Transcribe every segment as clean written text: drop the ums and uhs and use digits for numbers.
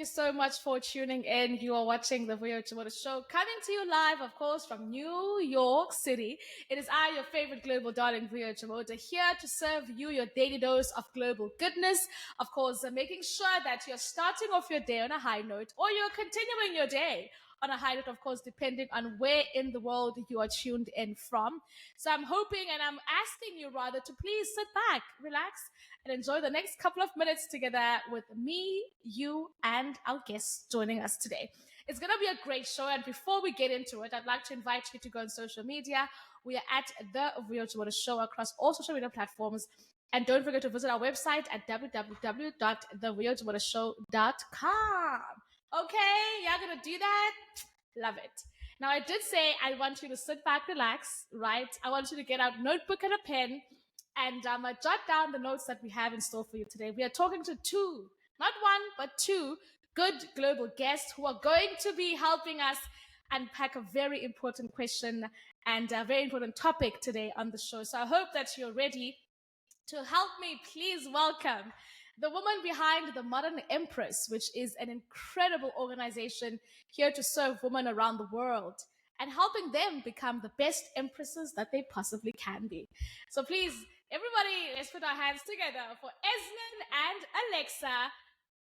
you so much for tuning in. You are watching the Vuyo show, coming to you live, of course, from New York City. It is I, your favorite global darling, Vuyo, here to serve you your daily dose of global goodness. Of course, making sure that you're starting off your day on a high note, or you're continuing your day on a high note, of course, depending on where in the world you are tuned in from. So I'm hoping and I'm asking you rather to please sit back, relax, and enjoy the next couple of minutes together with me, you, and our guests joining us today. It's going to be a great show. And before we get into it, I'd like to invite you to go on social media. We are at the Vuyo Show across all social media platforms. And don't forget to visit our website at www.thevuyoshow.com. Okay, y'all gonna do that? Love it. Now, I did say I want you to sit back, relax, right? I want you to get out a notebook and a pen and jot down the notes that we have in store for you today. We are talking to two, not one, but two good global guests who are going to be helping us unpack a very important question and a very important topic today on the show. So I hope that you're ready. To help me, please welcome the woman behind the Modern Empress, which is an incredible organization here to serve women around the world and helping them become the best empresses that they possibly can be. So please, everybody, let's put our hands together for Ezlyn and Alexia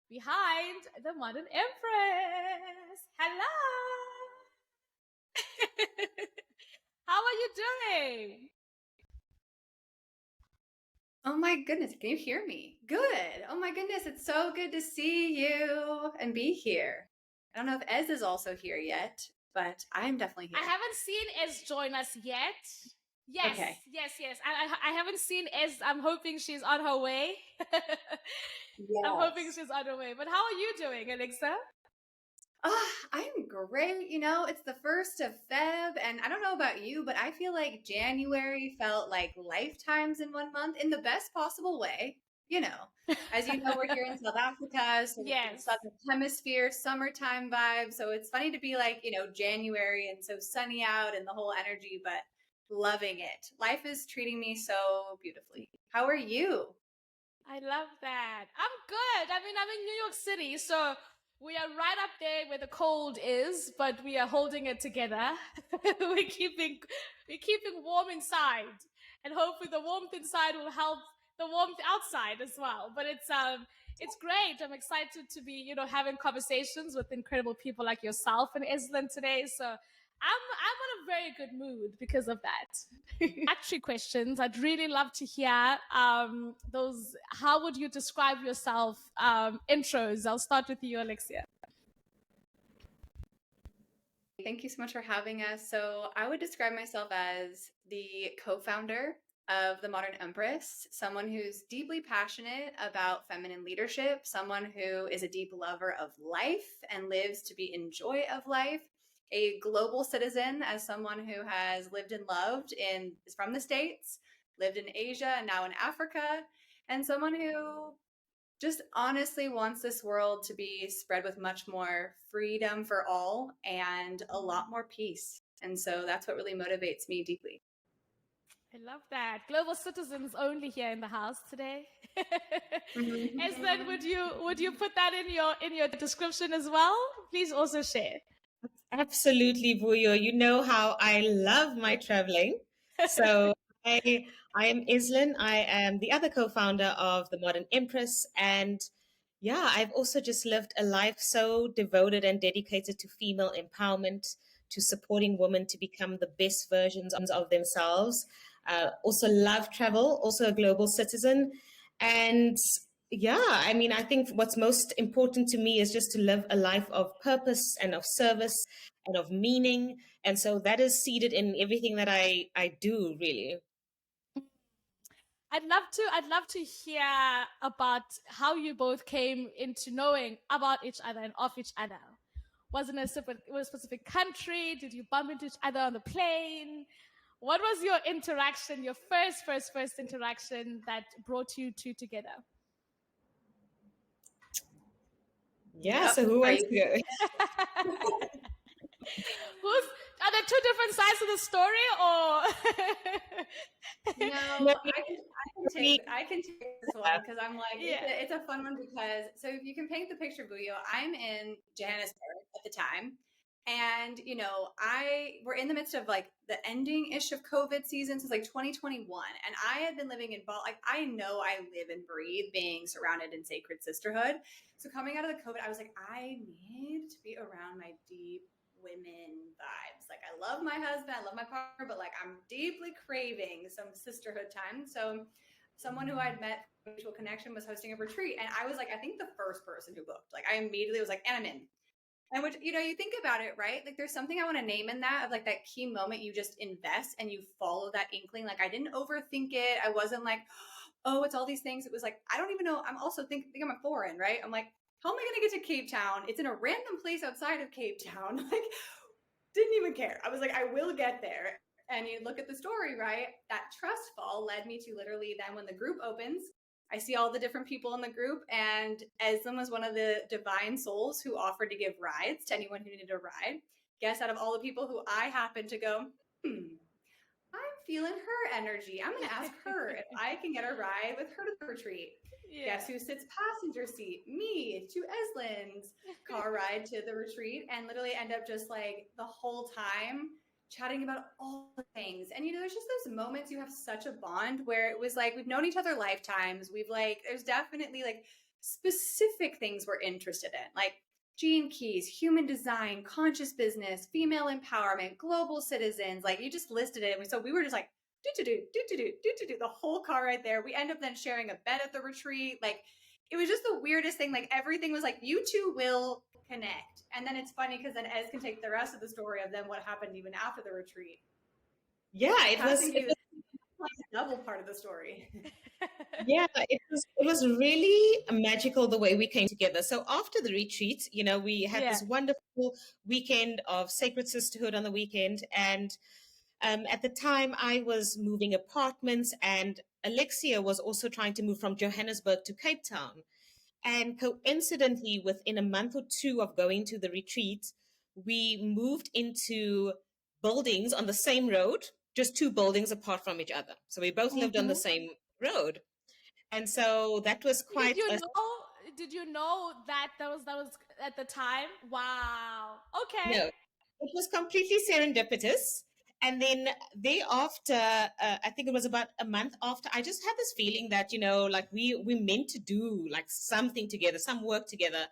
behind the Modern Empress. Hello! How are you doing? Oh my goodness, can you hear me? Good. Oh my goodness, it's so good to see you and be here. I don't know if Ez is also here yet, but I'm definitely here. I haven't seen Ez join us yet. Yes, okay. Yes. I haven't seen Ez. I'm hoping she's on her way. Yes. I'm hoping she's on her way. But how are you doing, Alexa? I'm great. You know, it's the 1st of Feb, and I don't know about you, but I feel like January felt like lifetimes in 1 month in the best possible way. You know, as you know, we're here in South Africa, so yes. Southern Hemisphere, summertime vibe. So it's funny to be like, you know, January and so sunny out and the whole energy, but loving it. Life is treating me so beautifully. How are you? I love that. I'm good. I mean, I'm in New York City, so we are right up there where the cold is, but we are holding it together. we're keeping warm inside, and hopefully the warmth inside will help the warmth outside as well. But it's great. I'm excited to be, you know, having conversations with incredible people like yourself and Ezlyn today. So I'm in a very good mood because of that. Actually, questions. I'd really love to hear those. How would you describe yourself? Intros. I'll start with you, Alexia. Thank you so much for having us. So I would describe myself as the co-founder of the Modern Empress, someone who's deeply passionate about feminine leadership, someone who is a deep lover of life and lives to be in joy of life, a global citizen as someone who has lived and loved is from the States, lived in Asia and now in Africa, and someone who just honestly wants this world to be spread with much more freedom for all and a lot more peace. And so that's what really motivates me deeply. I love that. Global citizens only here in the house today. Ezlyn, would you put that in your description as well? Please also share. Absolutely, Vuyo. You know how I love my traveling. So I am Ezlyn. I am the other co-founder of the Modern Empress. And yeah, I've also just lived a life so devoted and dedicated to female empowerment, to supporting women to become the best versions of themselves. Also love travel, also a global citizen. And yeah, I mean, I think what's most important to me is just to live a life of purpose and of service and of meaning. And so that is seated in everything that I do, really. I'd love to hear about how you both came into knowing about each other and of each other. Was it a specific country? Did you bump into each other on the plane? What was your interaction, your first interaction that brought you two together? Yeah, so who wants to go? Are there two different sides of the story, or? No, I can I can take this one because I'm like, it's a fun one because, so if you can paint the picture, Vuyo, I'm in Johannesburg at the time. And, you know, we're in the midst of like the ending-ish of COVID season since like 2021. And I had been living in like, I know I live and breathe being surrounded in sacred sisterhood. So coming out of the COVID, I was like, I need to be around my deep women vibes. Like, I love my husband, I love my partner, but like I'm deeply craving some sisterhood time. So someone who I'd met mutual connection was hosting a retreat, and I was like, I think the first person who booked. Like, I immediately was like, and I'm in. And which, you know, you think about it, right? Like, there's something I want to name in that, of like that key moment you just invest and you follow that inkling. Like, I didn't overthink it. I wasn't like, oh, it's all these things. It was like, I don't even know. I'm also think I'm a foreign, right? I'm like, how am I going to get to Cape Town? It's in a random place outside of Cape Town. Like, didn't even care. I was like, I will get there. And you look at the story, right? That trust fall led me to literally then when the group opens, I see all the different people in the group, and Ezlyn was one of the divine souls who offered to give rides to anyone who needed a ride. Guess out of all the people who I happened to go, I'm feeling her energy. I'm going to ask her if I can get a ride with her to the retreat. Yeah. Guess who sits passenger seat? Me, to Ezlyn's car ride to the retreat, and literally end up just like the whole time chatting about all the things. And, you know, there's just those moments you have such a bond where it was like, we've known each other lifetimes. We've like, there's definitely like specific things we're interested in, like Gene Keys, human design, conscious business, female empowerment, global citizens. Like, you just listed it. So we were just like, do the whole car right there. We end up then sharing a bed at the retreat. Like, it was just the weirdest thing. Like, everything was like, you two will connect. And then it's funny because then Ez can take the rest of the story of then what happened even after the retreat. Yeah, it was like a double part of the story. Yeah, it was really magical the way we came together. So after the retreat, you know, we had this wonderful weekend of sacred sisterhood on the weekend. And at the time I was moving apartments, and Alexia was also trying to move from Johannesburg to Cape Town. And coincidentally, within a month or two of going to the retreat, we moved into buildings on the same road, just two buildings apart from each other. So we both lived on the same road. And so that was quite. Did you know that was at the time? Wow. Okay. No, it was completely serendipitous. And then thereafter, I think it was about a month after, I just had this feeling that, you know, like we meant to do like something together, some work together.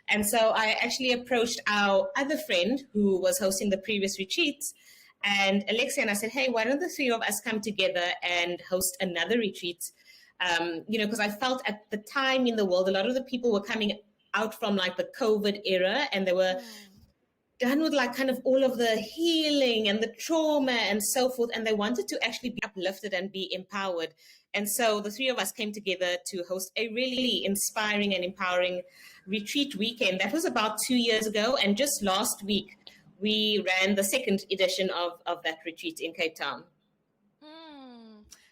And so I actually approached our other friend who was hosting the previous retreats, and Alexia, and I said, hey, why don't the three of us come together and host another retreat? You know, because I felt at the time in the world, a lot of the people were coming out from like the COVID era, and they were done with like kind of all of the healing and the trauma and so forth, and they wanted to actually be uplifted and be empowered. And so the three of us came together to host a really inspiring and empowering retreat weekend. That was about 2 years ago, and just last week we ran the second edition of that retreat in Cape Town.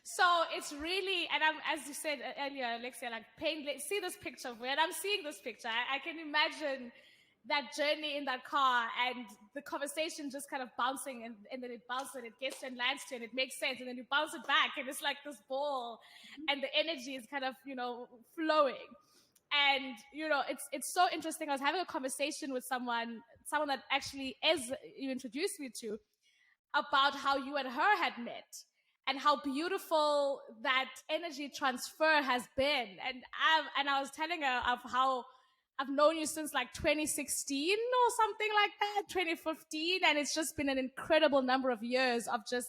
So it's really, and I'm, as you said earlier, Alexia, like see this picture of where I'm seeing this picture. I can imagine that journey in that car and the conversation just kind of bouncing, and then it bounces and it gets and lands to, and it makes sense, and then you bounce it back, and it's like this ball, and the energy is kind of, you know, flowing. And, you know, it's so interesting. I was having a conversation with someone that actually, as you introduced me to, about how you and her had met and how beautiful that energy transfer has been. And I was telling her of how I've known you since like 2016 or something like that, 2015. And it's just been an incredible number of years of just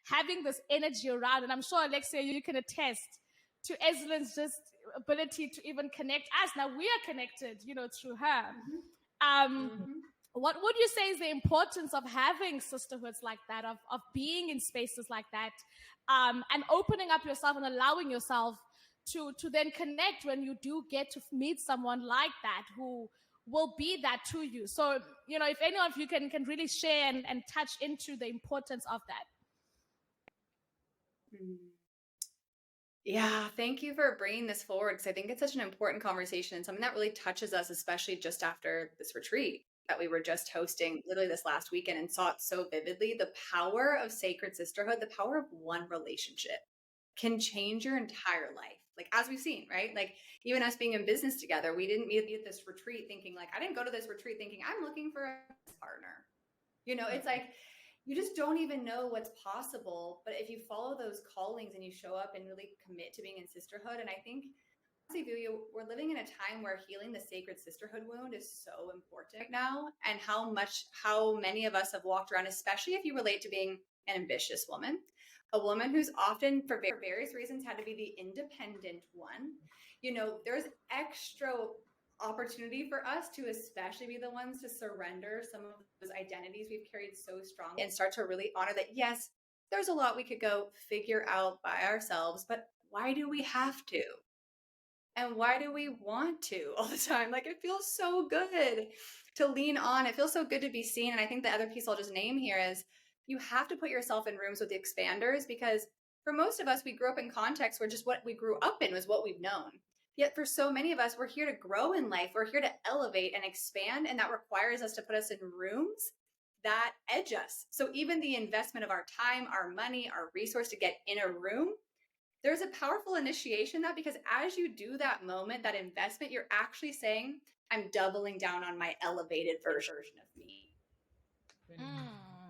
having this energy around. And I'm sure, Alexia, you can attest to Ezlyn's just ability to even connect us. Now we are connected, you know, through her. What would you say is the importance of having sisterhoods like that, of being in spaces like that, and opening up yourself and allowing yourself to then connect when you do get to meet someone like that who will be that to you? So, you know, if any of you can really share and touch into the importance of that. Yeah, thank you for bringing this forward, because I think it's such an important conversation and something that really touches us, especially just after this retreat that we were just hosting literally this last weekend, and saw it so vividly. The power of sacred sisterhood, the power of one relationship can change your entire life. Like, as we've seen, right? Like, even us being in business together, we didn't meet at this retreat thinking like, I didn't go to this retreat thinking I'm looking for a partner. You know, it's like, you just don't even know what's possible. But if you follow those callings and you show up and really commit to being in sisterhood, and I think, Vuyo, we're living in a time where healing the sacred sisterhood wound is so important right now, and how many of us have walked around, especially if you relate to being an ambitious woman, a woman who's often, for various reasons, had to be the independent one. You know, there's extra opportunity for us to especially be the ones to surrender some of those identities we've carried so strongly and start to really honor that, yes, there's a lot we could go figure out by ourselves, but why do we have to? And why do we want to all the time? Like, it feels so good to lean on. It feels so good to be seen. And I think the other piece I'll just name here is you have to put yourself in rooms with the expanders, because for most of us, we grew up in contexts where just what we grew up in was what we've known. Yet for so many of us, we're here to grow in life. We're here to elevate and expand. And that requires us to put us in rooms that edge us. So even the investment of our time, our money, our resource to get in a room, there's a powerful initiation that, because as you do that moment, that investment, you're actually saying, I'm doubling down on my elevated version of me.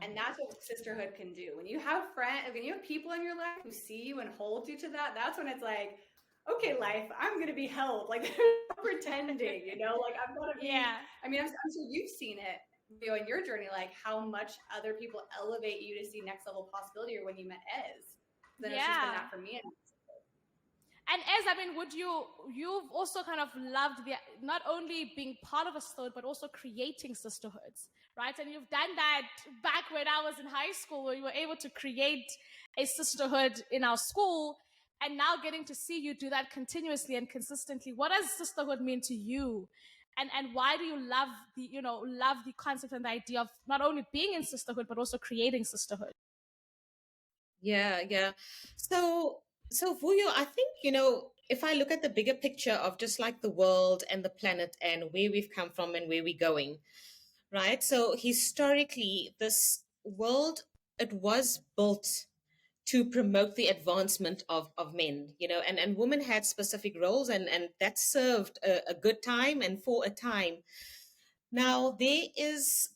And that's what sisterhood can do. When you have people in your life who see you and hold you to that, that's when it's like, okay, life, I'm going to be held. Like, pretending, you know, like I'm going to be, I mean, I'm sure you've seen it, you know, in your journey, like how much other people elevate you to see next level possibility, or when you met Ez. Then it's just been that for me. And Ez, I mean, you've also kind of loved not only being part of a sisterhood, but also creating sisterhoods, right? And you've done that back when I was in high school, where you were able to create a sisterhood in our school, and now getting to see you do that continuously and consistently. What does sisterhood mean to you? And why do you love the concept and the idea of not only being in sisterhood, but also creating sisterhood? Yeah. So Vuyo, I think, if I look at the bigger picture of just like the world and the planet and where we've come from and where we're going, right? So historically, this world, it was built to promote the advancement of men, and women had specific roles, and that served a good time and for a time. Now, there is,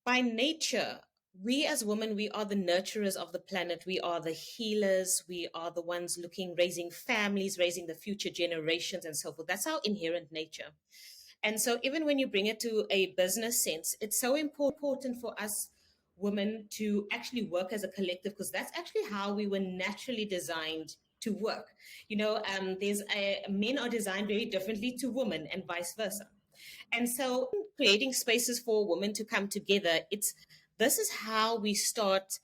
by nature, we as women, we are the nurturers of the planet. We are the healers. We are the ones raising families, raising the future generations and so forth. That's our inherent nature. And so even when you bring it to a business sense, it's so important for us women to actually work as a collective, because that's actually how we were naturally designed to work. Men are designed very differently to women and vice versa. And so creating spaces for women to come together, this is how we start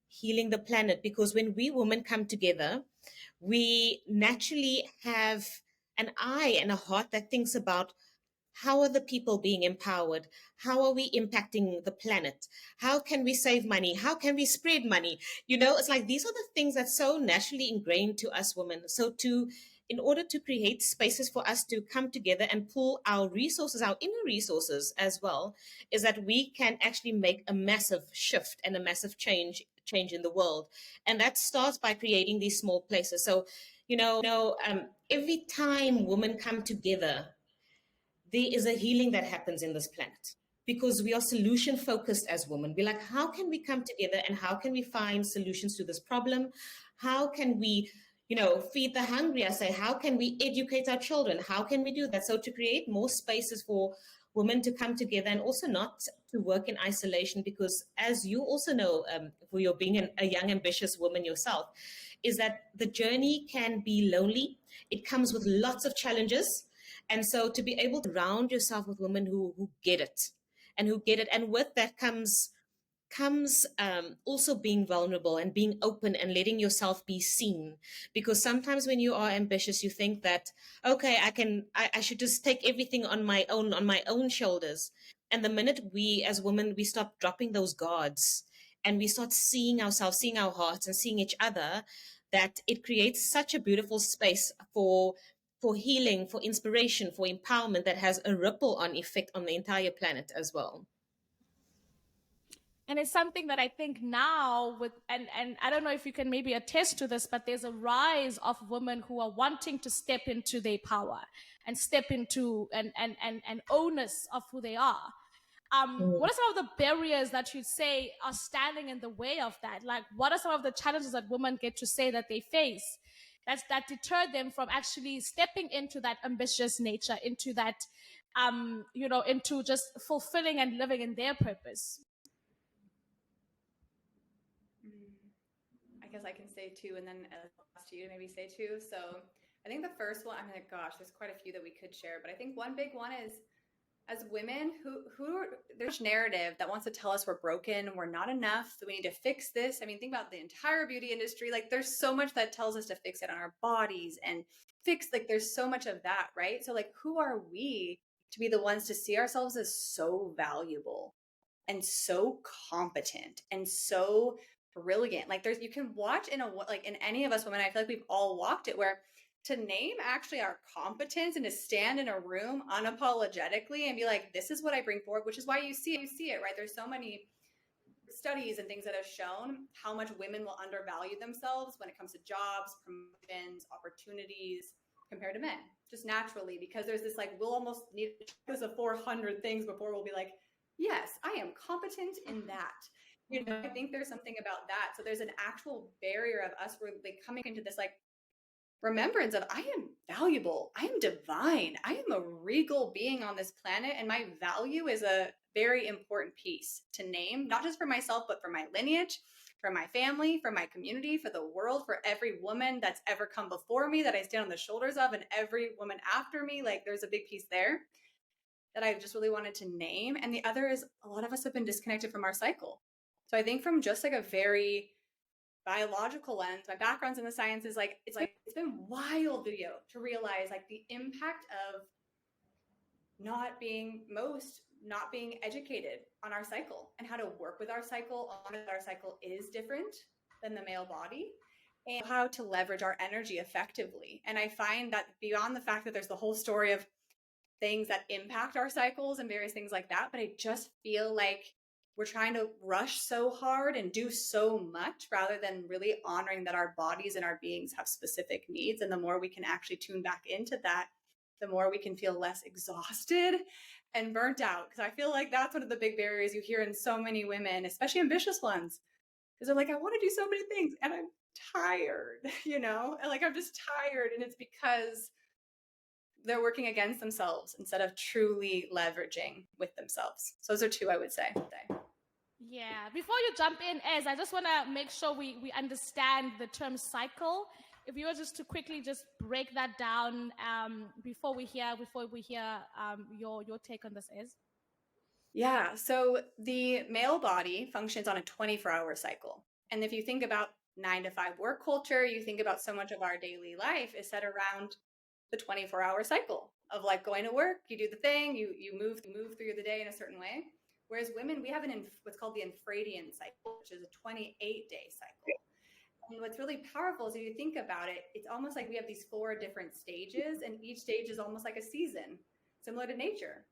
healing the planet, because when we women come together, we naturally have an eye and a heart that thinks about, how are the people being empowered? How are we impacting the planet? How can we save money? How can we spread money? It's like these are the things that's so naturally ingrained to us women. So in order to create spaces for us to come together and pull our resources, our inner resources as well, is that we can actually make a massive shift and a massive change in the world. And that starts by creating these small places. So, every time women come together, there is a healing that happens in this planet, because we are solution focused as women. We're like, how can we come together and how can we find solutions to this problem? How can we, feed the hungry? I say, how can we educate our children? How can we do that? So to create more spaces for women to come together, and also not to work in isolation, because as you also know, for your being a young, ambitious woman yourself, is that the journey can be lonely. It comes with lots of challenges. And so to be able to surround yourself with women who get it, and with that comes also being vulnerable and being open and letting yourself be seen. Because sometimes when you are ambitious, you think that, okay, I should just take everything on my own shoulders. And the minute we as women, we stop dropping those guards and we start seeing ourselves, seeing our hearts and seeing each other, that it creates such a beautiful space for healing, for inspiration, for empowerment, that has a ripple on effect on the entire planet as well. And it's something that I think now and I don't know if you can maybe attest to this, but there's a rise of women who are wanting to step into their power and step into and owners of who they are. What are some of the barriers that you'd say are standing in the way of that? Like, what are some of the challenges that women get to say that they face that deter them from actually stepping into that ambitious nature, into that, into just fulfilling and living in their purpose? I guess I can say two, and then I'll ask you to maybe say two. So I think the first one, I'm like, gosh, there's quite a few that we could share, but I think one big one is, as women there's narrative that wants to tell us we're broken, we're not enough, that we need to fix this. I mean, think about the entire beauty industry. Like, there's so much that tells us to fix it on our bodies and fix, like, there's so much of that, right? So, like, who are we to be the ones to see ourselves as so valuable and so competent and so brilliant? Like, you can watch in any of us women, I feel like we've all walked it, where to name actually our competence and to stand in a room unapologetically and be like, this is what I bring forward, which is why you see it, right? There's so many studies and things that have shown how much women will undervalue themselves when it comes to jobs, promotions, opportunities compared to men, just naturally, because there's this, like, we'll almost need this of 400 things before we'll be like, yes, I am competent in that. You know, I think there's something about that. So there's an actual barrier of us, we're like coming into this, like, remembrance of, I am valuable, I am divine, I am a regal being on this planet, and my value is a very important piece to name, not just for myself, but for my lineage, for my family, for my community, for the world, for every woman that's ever come before me that I stand on the shoulders of, and every woman after me. Like, there's a big piece there that I just really wanted to name. And the other is, a lot of us have been disconnected from our cycle. So I think from just like a very biological lens, my background's in the sciences, it's been wild, Vuyo, to realize, like, the impact of not being educated on our cycle and how to work with our cycle, on that our cycle is different than the male body, and how to leverage our energy effectively. And I find that beyond the fact that there's the whole story of things that impact our cycles and various things like that, but I just feel like we're trying to rush so hard and do so much rather than really honoring that our bodies and our beings have specific needs. And the more we can actually tune back into that, the more we can feel less exhausted and burnt out. Because I feel like that's one of the big barriers you hear in so many women, especially ambitious ones, because they're like, I want to do so many things and I'm tired, and like, I'm just tired. And it's because they're working against themselves instead of truly leveraging with themselves. So those are two I would say. Yeah. Before you jump in, Ez, I just want to make sure we understand the term cycle. If you were just to quickly just break that down before we hear your take on this, Ez. Yeah. So the male body functions on a 24-hour cycle. And if you think about 9-to-5 work culture, you think about so much of our daily life is set around the 24-hour cycle of, like, going to work, you do the thing, you move through the day in a certain way. Whereas women, we have what's called the infradian cycle, which is a 28-day cycle. And what's really powerful is, if you think about it, it's almost like we have these 4 different stages, and each stage is almost like a season, similar to nature.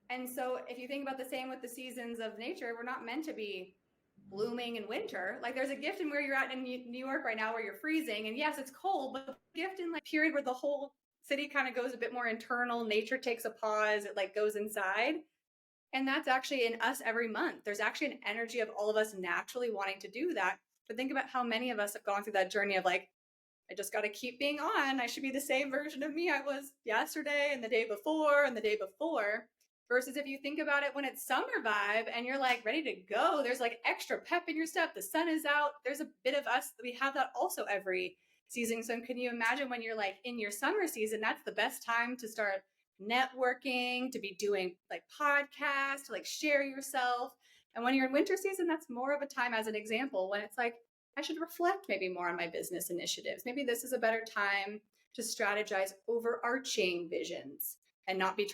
And so if you think about the same with the seasons of nature, we're not meant to be blooming in winter. Like, there's a gift in where you're at in New York right now, where you're freezing, and yes, it's cold, but the gift in, like, period where the whole city kind of goes a bit more internal, nature takes a pause, it, like, goes inside. And that's actually in us every month. There's actually an energy of all of us naturally wanting to do that. But think about how many of us have gone through that journey of, like, I just got to keep being on. I should be the same version of me I was yesterday and the day before and the day before. Versus if you think about it when it's summer vibe and you're, like, ready to go, there's, like, extra pep in your step. The sun is out. There's a bit of us. We have that also every season. So can you imagine when you're, like, in your summer season, that's the best time to start networking, to be doing, like, podcasts, to, like, share yourself. And when you're in winter season, that's more of a time, as an example, when it's like, I should reflect maybe more on my business initiatives. Maybe this is a better time to strategize overarching visions and not be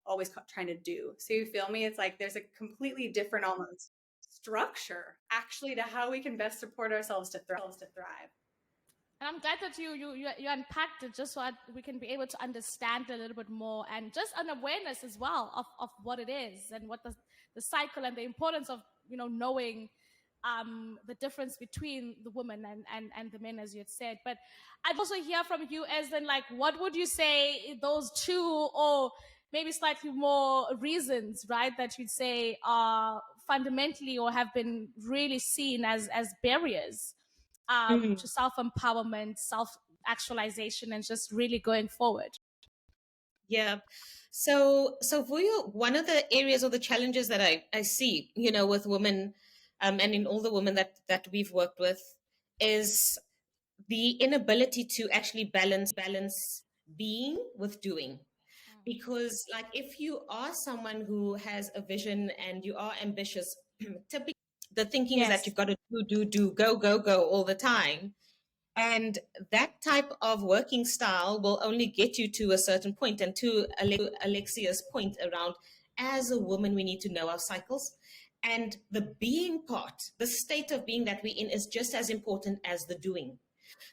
always trying to do. So you feel me? It's like there's a completely different almost structure actually to how we can best support ourselves to thrive. And I'm glad that you unpacked it, just so we can be able to understand a little bit more, and just an awareness as well of what it is and what the cycle and the importance of knowing the difference between the women and the men, as you had said. But I'd also hear from you, Ezlyn, like, what would you say those two or maybe slightly more reasons, right, that you'd say are fundamentally or have been really seen as barriers to self-empowerment, self-actualization, and just really going forward? Yeah. So Vuyo, one of the areas or the challenges that I see, with women, and in all the women that we've worked with, is the inability to actually balance being with doing. Because like if you are someone who has a vision and you are ambitious, typically the thinking is that you've got to do, go all the time. And that type of working style will only get you to a certain point. And to Alexia's point around, as a woman, we need to know our cycles. And the being part, the state of being that we're in, is just as important as the doing.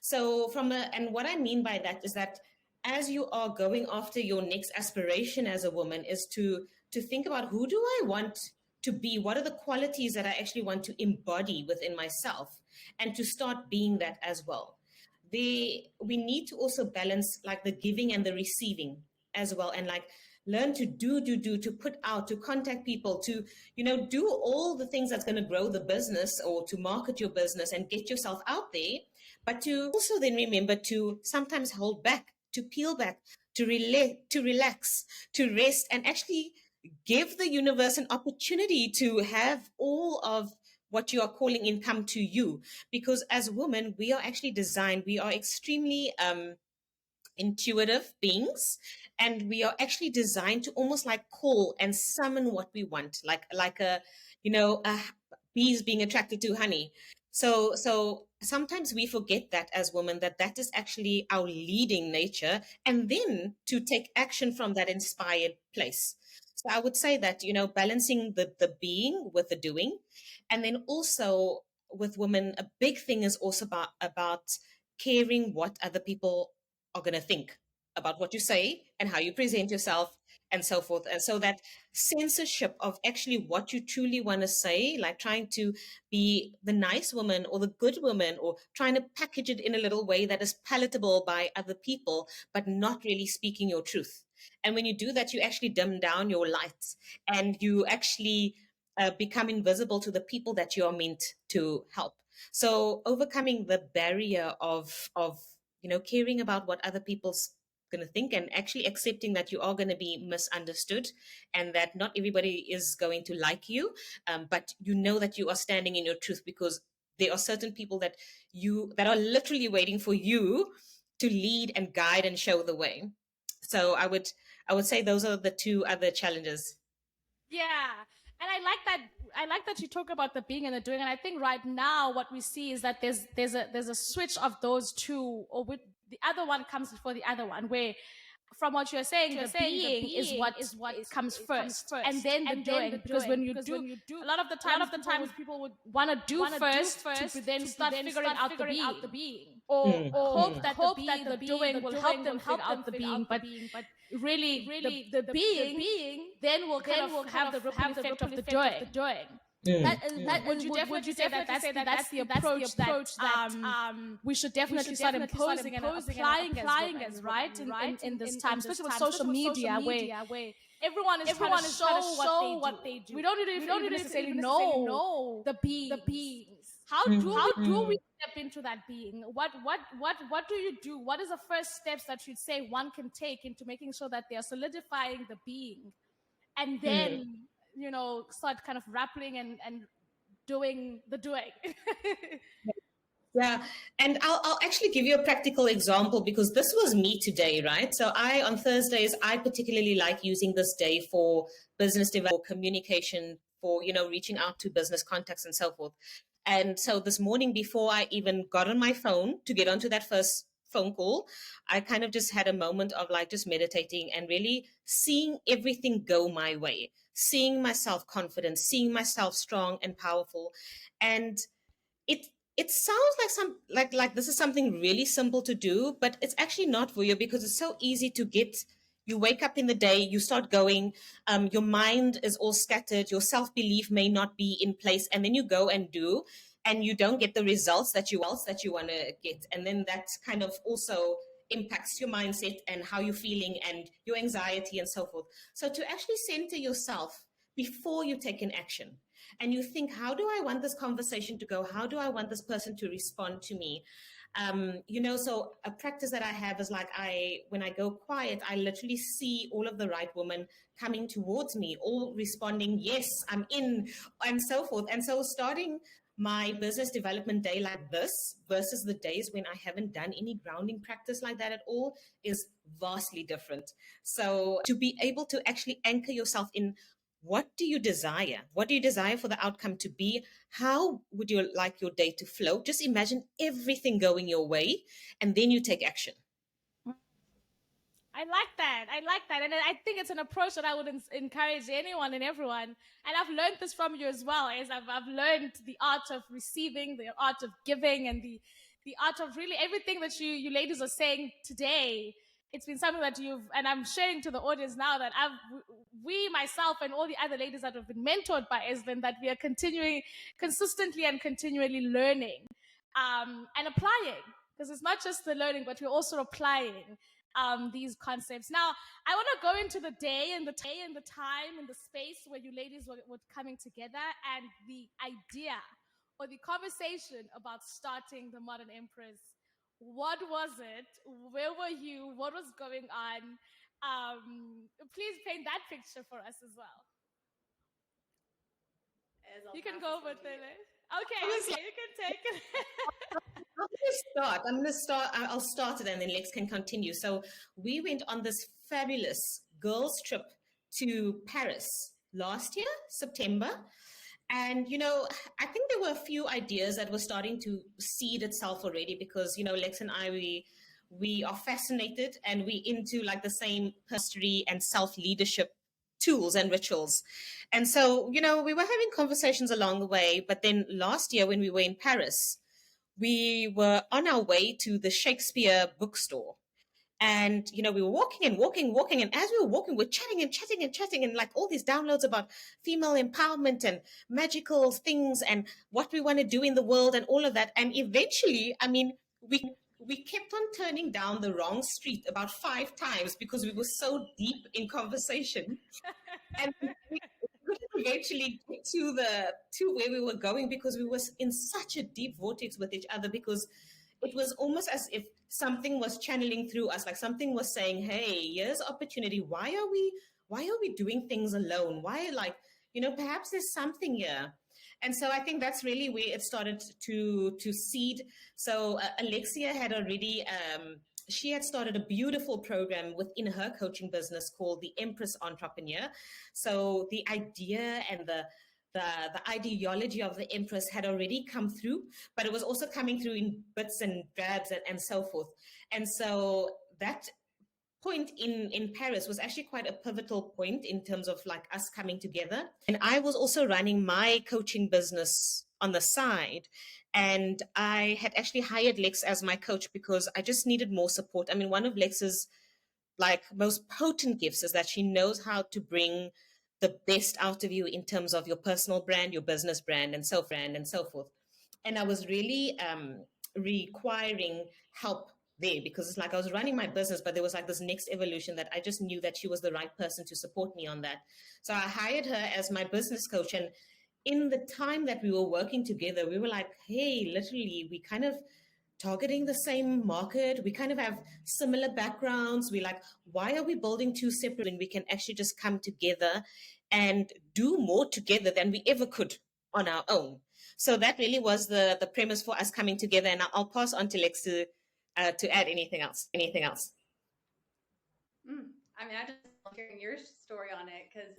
So and what I mean by that is that as you are going after your next aspiration as a woman, is to think about, who do I want to be? What are the qualities that I actually want to embody within myself, and to start being that as well. We need to also balance like the giving and the receiving as well, and like learn to do, to put out, to contact people, to do all the things that's going to grow the business or to market your business and get yourself out there. But to also then remember to sometimes hold back, to peel back, to relax, to rest, and actually give the universe an opportunity to have all of what you are calling in come to you. Because as women, we are actually designed, we are extremely intuitive beings, and we are actually designed to almost like call and summon what we want, like a bees being attracted to honey. So sometimes we forget that as women, that is actually our leading nature, and then to take action from that inspired place. So I would say that balancing the being with the doing. And then also with women, a big thing is also about caring what other people are going to think about what you say and how you present yourself and so forth. And so that censorship of actually what you truly want to say, like trying to be the nice woman or the good woman, or trying to package it in a little way that is palatable by other people, but not really speaking your truth. And when you do that, you actually dim down your lights, and you actually become invisible to the people that you are meant to help. So overcoming the barrier of caring about what other people's going to think, and actually accepting that you are going to be misunderstood, and that not everybody is going to like you, but that you are standing in your truth, because there are certain people that are literally waiting for you to lead and guide and show the way. So I would say those are the two other challenges. Yeah. And I like that you talk about the being and the doing. And I think right now what we see is that there's a switch of those two, or with the other one comes before the other one, where from what you're saying, the being is what comes first, and then the doing. Because when you do, a lot of the times people would want to do first to then start figuring out the being, or hope that the doing will help them figure out the being. But really, the being then will kind of have the ripple effect of the doing. Would you say that that's the approach that we should definitely start imposing and applying as right in this time, especially with social media, where everyone is trying to show what they do. We don't even necessarily know the beings. How do we step into that being? What do you do? What is the first steps that you'd say one can take into making sure that they are solidifying the being, and then start kind of rappling and doing the doing? Yeah, and I'll actually give you a practical example, because this was me today, right? So on Thursdays, I particularly like using this day for business development, for communication, for reaching out to business contacts and so forth. And so this morning, before I even got on my phone to get onto that first phone call, I kind of just had a moment of like just meditating and really seeing everything go my way, seeing myself confident, seeing myself strong and powerful. And it sounds like this is something really simple to do, but it's actually not, for you, because it's so easy to get You wake up in the day, you start going, your mind is all scattered, your self-belief may not be in place, and then you go and do, and you don't get the results that you want to get. And then that kind of also impacts your mindset and how you're feeling and your anxiety and so forth. So to actually center yourself before you take an action and you think, how do I want this conversation to go? How do I want this person to respond to me? So a practice that I have is like when I go quiet, I literally see all of the right women coming towards me, all responding, yes, I'm in, and so forth. And so starting my business development day like this versus the days when I haven't done any grounding practice like that at all is vastly different. So to be able to actually anchor yourself in, what do you desire? What do you desire for the outcome to be? How would you like your day to flow? Just imagine everything going your way, and then you take action. I like that. I like that. And I think it's an approach that I would encourage anyone and everyone. And I've learned this from you as well, as I've learned the art of receiving, the art of giving, and the art of really everything that you ladies are saying today. It's been something that and I'm sharing to the audience now that we, myself, and all the other ladies that have been mentored by Ezlyn, that we are continuing consistently and continually learning and applying. Because it's not just the learning, but we're also applying these concepts. Now, I want to go into the day and the time and the space where you ladies were coming together, and the idea or the conversation about starting the Modern Empress. What was it? Where were you? What was going on? Please paint that picture for us as well. You can go with it. Okay, you can take it. I'll start it and then Lex can continue. So we went on this fabulous girls trip to Paris last year, September. And, I think there were a few ideas that were starting to seed itself already because, Lex and I, we are fascinated and we into like the same history and self-leadership tools and rituals. And so, we were having conversations along the way. But then last year when we were in Paris, we were on our way to the Shakespeare bookstore. And, we were walking. And as we were walking, we're chatting and like all these downloads about female empowerment and magical things and what we want to do in the world and all of that. And eventually, we kept on turning down the wrong street about 5 times because we were so deep in conversation. And we couldn't eventually get to where we were going because we were in such a deep vortex with each other, because it was almost as if something was channeling through us, like something was saying, hey, here's opportunity. Why are we doing things alone? Why, perhaps there's something here. And so I think that's really where it started to seed. So Alexia had already, she had started a beautiful program within her coaching business called the Empress Entrepreneur. So the idea and the ideology of the Empress had already come through, but it was also coming through in bits and drabs and so forth. And so that point in Paris was actually quite a pivotal point in terms of like us coming together. And I was also running my coaching business on the side. And I had actually hired Lex as my coach because I just needed more support. One of Lex's like most potent gifts is that she knows how to bring the best out of you in terms of your personal brand, your business brand, and so forth. And I was really requiring help there because it's like I was running my business, but there was like this next evolution that I just knew that she was the right person to support me on that. So I hired her as my business coach. And in the time that we were working together, we were like, hey, literally, we kind of targeting the same market. We kind of have similar backgrounds. We like, why are we building two separate when we can actually just come together and do more together than we ever could on our own? So that really was the premise for us coming together. And I'll pass on to Lex to add anything else. I just love hearing your story on it because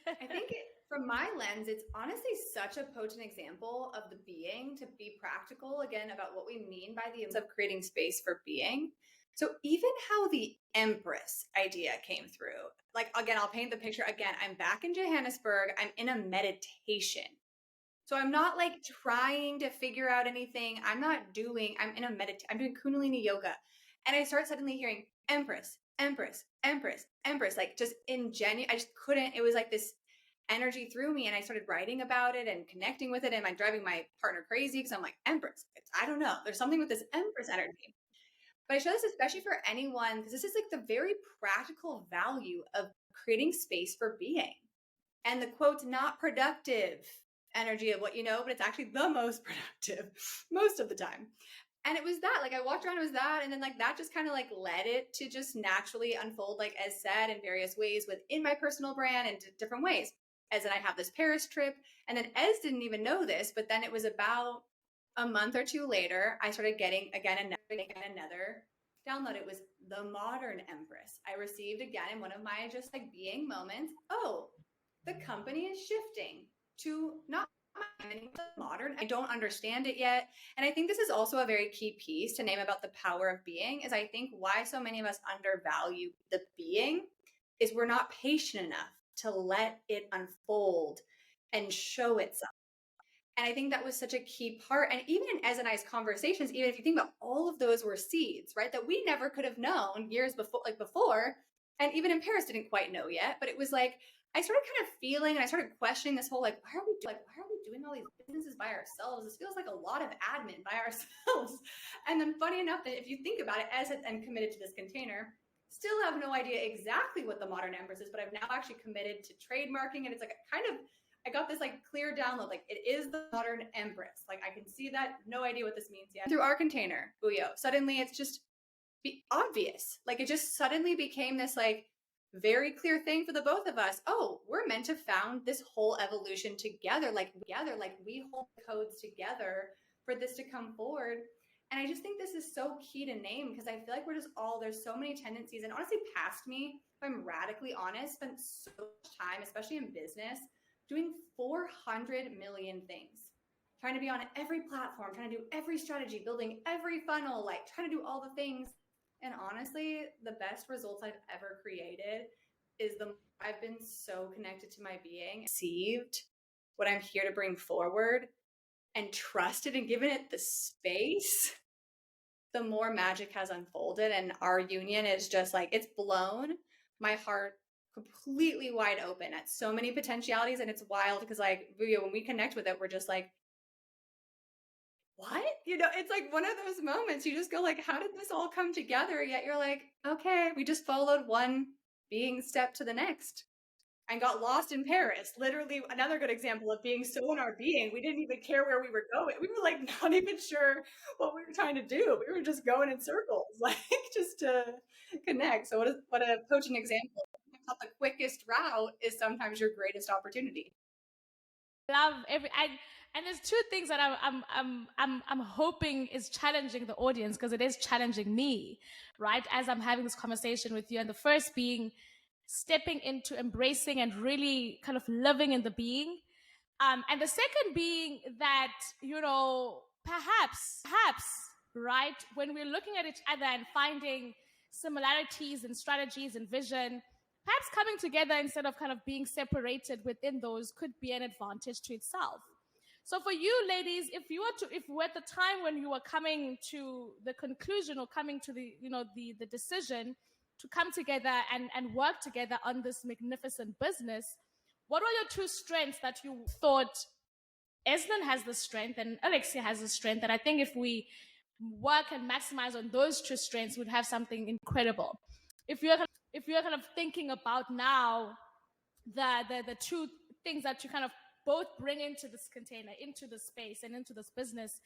I think from my lens, it's honestly such a potent example of the being to be practical again about what we mean by the of creating space for being. So even how the Empress idea came through, like, again, I'll paint the picture again. I'm back in Johannesburg. I'm in a meditation. So I'm not like trying to figure out anything. I'm in a meditation. I'm doing Kundalini yoga. And I start suddenly hearing Empress, Empress, Empress, Empress, like just I just couldn't, it was like this energy through me, and I started writing about it and connecting with it, and I'm driving my partner crazy because I'm like, Empress, I don't know, there's something with this Empress energy. But I show this especially for anyone, because this is like the very practical value of creating space for being. And the quote, not productive energy of what you know, but it's actually the most productive most of the time. And it was that, like, I walked around, it was that, and then like that just kind of like led it to just naturally unfold, like Ez said, in various ways within my personal brand and different ways. Ez and I have this Paris trip, and then Ez didn't even know this, but then it was about a month or two later, I started getting another download. It was the modern Empress. I received again in one of my just like being moments. Oh, the company is shifting to not modern. I don't understand it yet. And I think this is also a very key piece to name about the power of being, is I think why so many of us undervalue the being is we're not patient enough to let it unfold and show itself. And I think that was such a key part. And even in Ez and I's conversations, even if you think about all of those were seeds, right, that we never could have known years before. And even in Paris didn't quite know yet, but it was like, I started kind of feeling, and I started questioning this whole, like, why are we doing all these businesses by ourselves? This feels like a lot of admin by ourselves. And then funny enough, that if you think about it, Ez and committed to this container, still have no idea exactly what the modern Empress is, but I've now actually committed to trademarking. And it's like I got this like clear download, like it is the modern Empress. Like I can see that, no idea what this means yet. Through our container, Vuyo, suddenly it's just obvious. Like it just suddenly became this like very clear thing for the both of us. Oh, we're meant to found this whole evolution together, like we hold the codes together for this to come forward. And I just think this is so key to name, because I feel like there's so many tendencies, and honestly past me, if I'm radically honest, spent so much time, especially in business, doing 400 million things, trying to be on every platform, trying to do every strategy, building every funnel, like trying to do all the things. And honestly, the best results I've ever created is I've been so connected to my being, received what I'm here to bring forward, and trusted and given it the space, the more magic has unfolded. And our union is just like, it's blown my heart completely wide open at so many potentialities. And it's wild because like Vuyo, when we connect with it, we're just like, what? You know, it's like one of those moments you just go like, how did this all come together? Yet you're like, okay, we just followed one being step to the next and got lost in Paris. Literally another good example of being so in our being. We didn't even care where we were going. We were like not even sure what we were trying to do. We were just going in circles, like just to connect. So what a potent example. I thought the quickest route is sometimes your greatest opportunity. Love and there's two things that I'm hoping is challenging the audience, because it is challenging me, right, as I'm having this conversation with you. And the first being stepping into embracing and really kind of living in the being, and the second being that, you know, perhaps, right, when we're looking at each other and finding similarities and strategies and vision, perhaps coming together instead of kind of being separated within those could be an advantage to itself. So for you ladies, if we're at the time when you were coming to the conclusion or coming to the, you know, the decision to come together and work together on this magnificent business, what were your two strengths that you thought Ezlyn has the strength and Alexia has the strength? And I think if we work and maximize on those two strengths, we'd have something incredible. If you're kind of thinking about now the two things that you kind of both bring into this container, into this space, and into this business,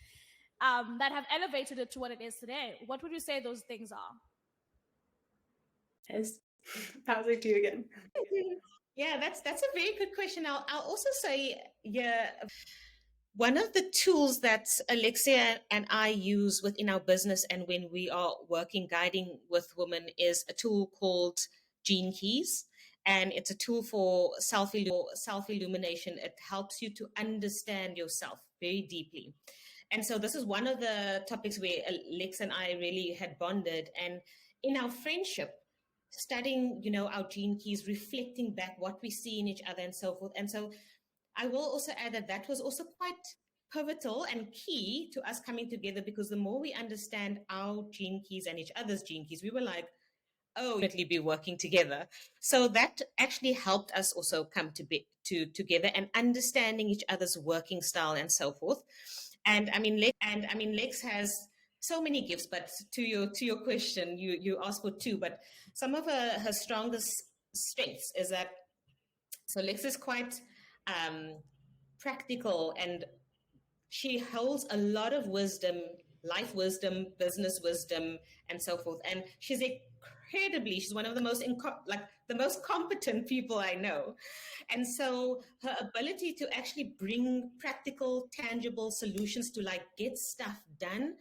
that have elevated it to what it is today, what would you say those things are? Ez, passing to you again. Yeah, that's a very good question. I'll also say, yeah, one of the tools that Alexia and I use within our business and when we are working, guiding with women, is a tool called Gene Keys. And it's a tool for self-illumination. It helps you to understand yourself very deeply. And so this is one of the topics where Alex and I really had bonded. And in our friendship, studying, you know, our gene keys, reflecting back what we see in each other and so forth. And so I will also add that was also quite pivotal and key to us coming together, because the more we understand our gene keys and each other's gene keys, we were like, oh, definitely be working together. So that actually helped us also come to be together and understanding each other's working style and so forth. And I mean, Lex has so many gifts, but to your question, you asked for two, but some of her strongest strengths is that so Lex is quite um, practical, and she holds a lot of wisdom, life wisdom, business wisdom, and so forth. And she's one of the most like the most competent people I know. And so her ability to actually bring practical, tangible solutions to like get stuff done.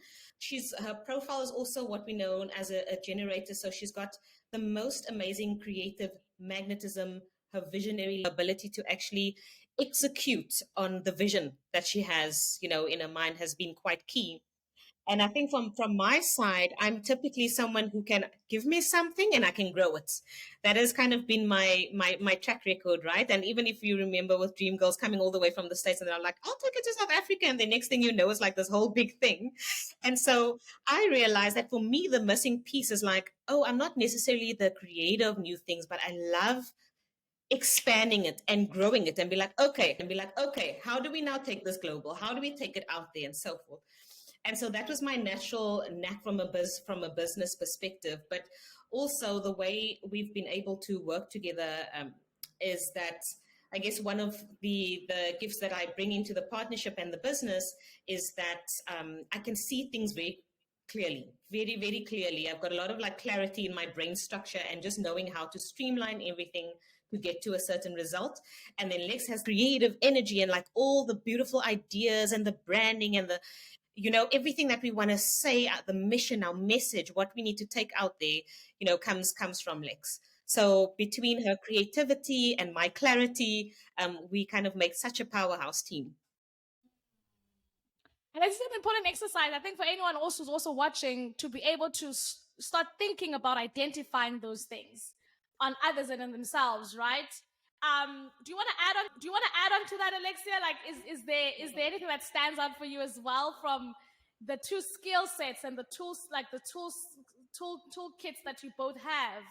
Her profile is also what we know as a generator. So she's got the most amazing creative magnetism, her visionary ability to actually execute on the vision that she has, in her mind has been quite key. And I think from my side, I'm typically someone who can give me something and I can grow it. That has kind of been my track record, right? And even if you remember with Dream Girls coming all the way from the States, and they're like, I'll take it to South Africa, and the next thing you know, it's like this whole big thing. And so I realized that for me, the missing piece is like, oh, I'm not necessarily the creator of new things, but I love expanding it and growing it and be like, okay, how do we now take this global? How do we take it out there and so forth? And so that was my natural knack from a business perspective. But also the way we've been able to work together is that I guess one of the gifts that I bring into the partnership and the business is that I can see things very clearly, very, very clearly. I've got a lot of like clarity in my brain structure and just knowing how to streamline everything to get to a certain result. And then Lex has creative energy and like all the beautiful ideas and the branding and the everything that we want to say, the mission, our message, what we need to take out there, comes from Lex. So between her creativity and my clarity, we kind of make such a powerhouse team. And it's an important exercise, I think, for anyone who's also watching, to be able to start thinking about identifying those things on others and in themselves, right? Do you want to add on? Do you want to add on to that, Alexia? Like, is there anything that stands out for you as well from the two skill sets and the tools, like the toolkits that you both have,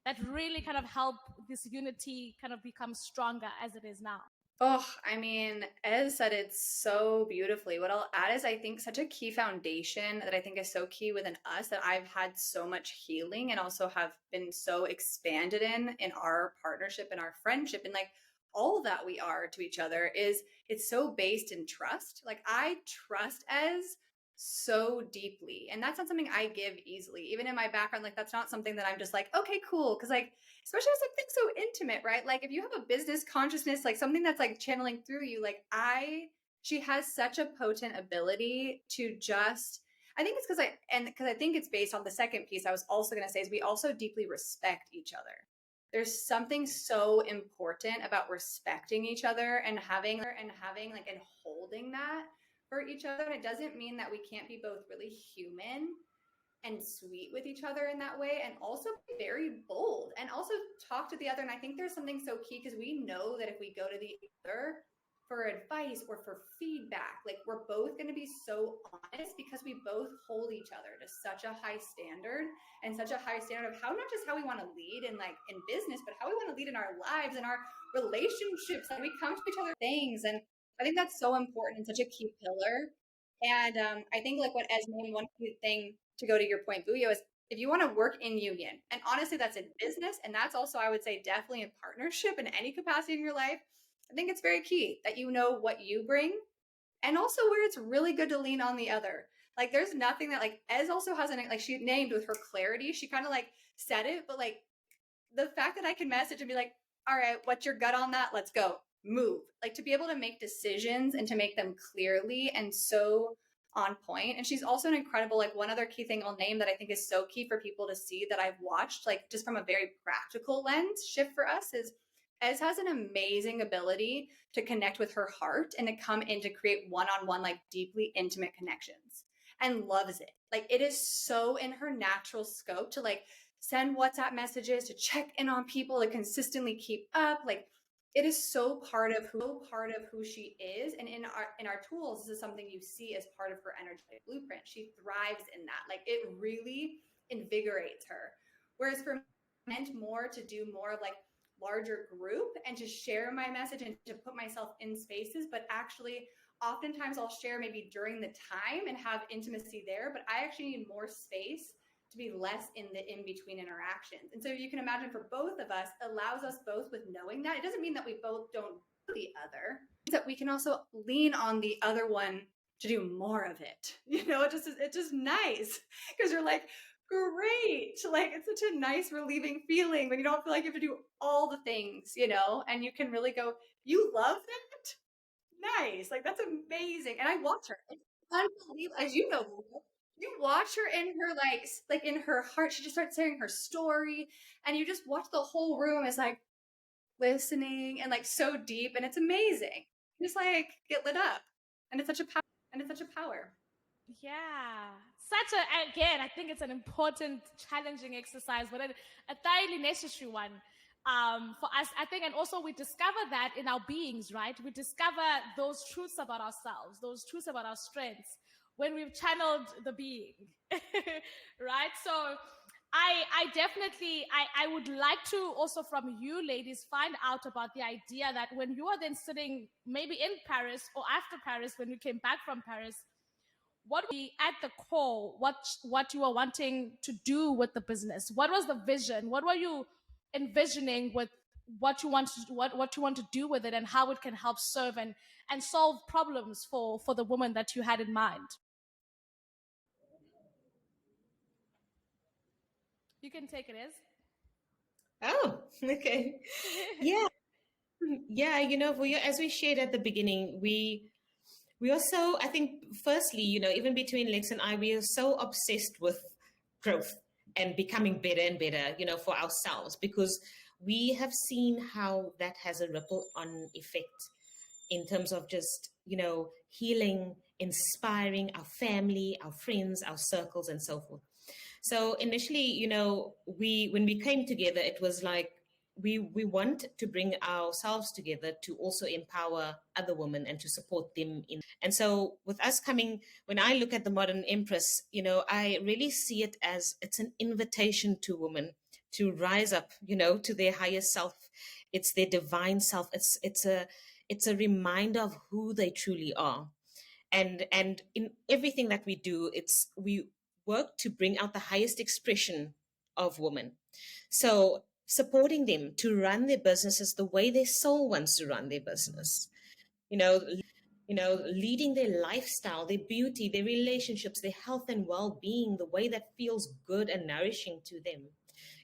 that really kind of help this unity kind of become stronger as it is now? Oh, I mean, Ez said it so beautifully. What I'll add is I think such a key foundation that I think is so key within us, that I've had so much healing and also have been so expanded in our partnership and our friendship and like all that we are to each other, is it's so based in trust. Like I trust Ez so deeply, and that's not something I give easily. Even in my background, like that's not something that I'm just like, okay, cool. Cause like, especially with something so intimate, right? Like if you have a business consciousness, like something that's like channeling through you, like she has such a potent ability to just, I think it's because I think it's based on the second piece I was also going to say, is we also deeply respect each other. There's something so important about respecting each other and having like, and holding that for each other. And it doesn't mean that we can't be both really human and sweet with each other in that way, and also be very bold and also talk to the other. And I think there's something so key, because we know that if we go to the other for advice or for feedback, like we're both going to be so honest, because we both hold each other to such a high standard, and such a high standard of how, not just how we want to lead in like in business, but how we want to lead in our lives and our relationships. And we come to each other things, and I think that's so important and such a key pillar. And I think like what Esme, one key thing to go to your point, Vuyo, is if you want to work in union, and honestly, that's in business, and that's also, I would say, definitely in partnership in any capacity in your life. I think it's very key that you know what you bring, and also where it's really good to lean on the other. Like there's nothing that like Ez also has an, like she named with her clarity, she kind of like said it, but like the fact that I can message and be like, all right, what's your gut on that? Let's go. Move. Like to be able to make decisions and to make them clearly and so on point. And she's also an incredible, like one other key thing I'll name that I think is so key for people to see, that I've watched, like just from a very practical lens shift for us, is Ez has an amazing ability to connect with her heart and to come in to create one-on-one, like deeply intimate connections, and loves it. Like it is so in her natural scope to like send WhatsApp messages, to check in on people, to consistently keep up. Like it is so part of who she is. And in our tools, this is something you see as part of her energetic blueprint. She thrives in that. Like it really invigorates her Whereas for meant more to do more of like larger group and to share my message and to put myself in spaces, but actually oftentimes I'll share maybe during the time and have intimacy there, but I actually need more space to be less in the in-between interactions. And so you can imagine for both of us, allows us both with knowing that. It doesn't mean that we both don't do the other. It's that we can also lean on the other one to do more of it. It's just nice because you're like, great. Like it's such a nice relieving feeling when you don't feel like you have to do all the things, and you can really go, you love that? Nice. Like that's amazing. And I watch her. It's unbelievable. As you know, you watch her in her like in her heart, she just starts sharing her story, and you just watch the whole room is like listening and like so deep, and it's amazing. You just like get lit up. And it's such a power. Yeah. Again, I think it's an important, challenging exercise, but a thoroughly necessary one for us, I think. And also we discover that in our beings, right? We discover those truths about ourselves, those truths about our strengths when we've channeled the being, right? So I definitely, I would like to also from you ladies find out about the idea that when you are then sitting maybe in Paris or after Paris, when you came back from Paris, what would be at the core, what you were wanting to do with the business? What was the vision? What were you envisioning with what you want to do with it, and how it can help serve and solve problems for the woman that you had in mind? You can take it as. Oh, okay. Yeah. Yeah, as we shared at the beginning, we are so, I think, firstly, even between Lex and I, we are so obsessed with growth and becoming better and better, for ourselves, because we have seen how that has a ripple on effect in terms of just, healing, inspiring our family, our friends, our circles, and so forth. So initially, when we came together, it was like we want to bring ourselves together to also empower other women and to support them in. And so with us coming, when I look at the Modern Empress, I really see it as it's an invitation to women to rise up, to their higher self. It's their divine self. It's a reminder of who they truly are. And in everything that we do, we work to bring out the highest expression of women. So supporting them to run their businesses the way their soul wants to run their business, leading their lifestyle, their beauty, their relationships, their health and well-being the way that feels good and nourishing to them,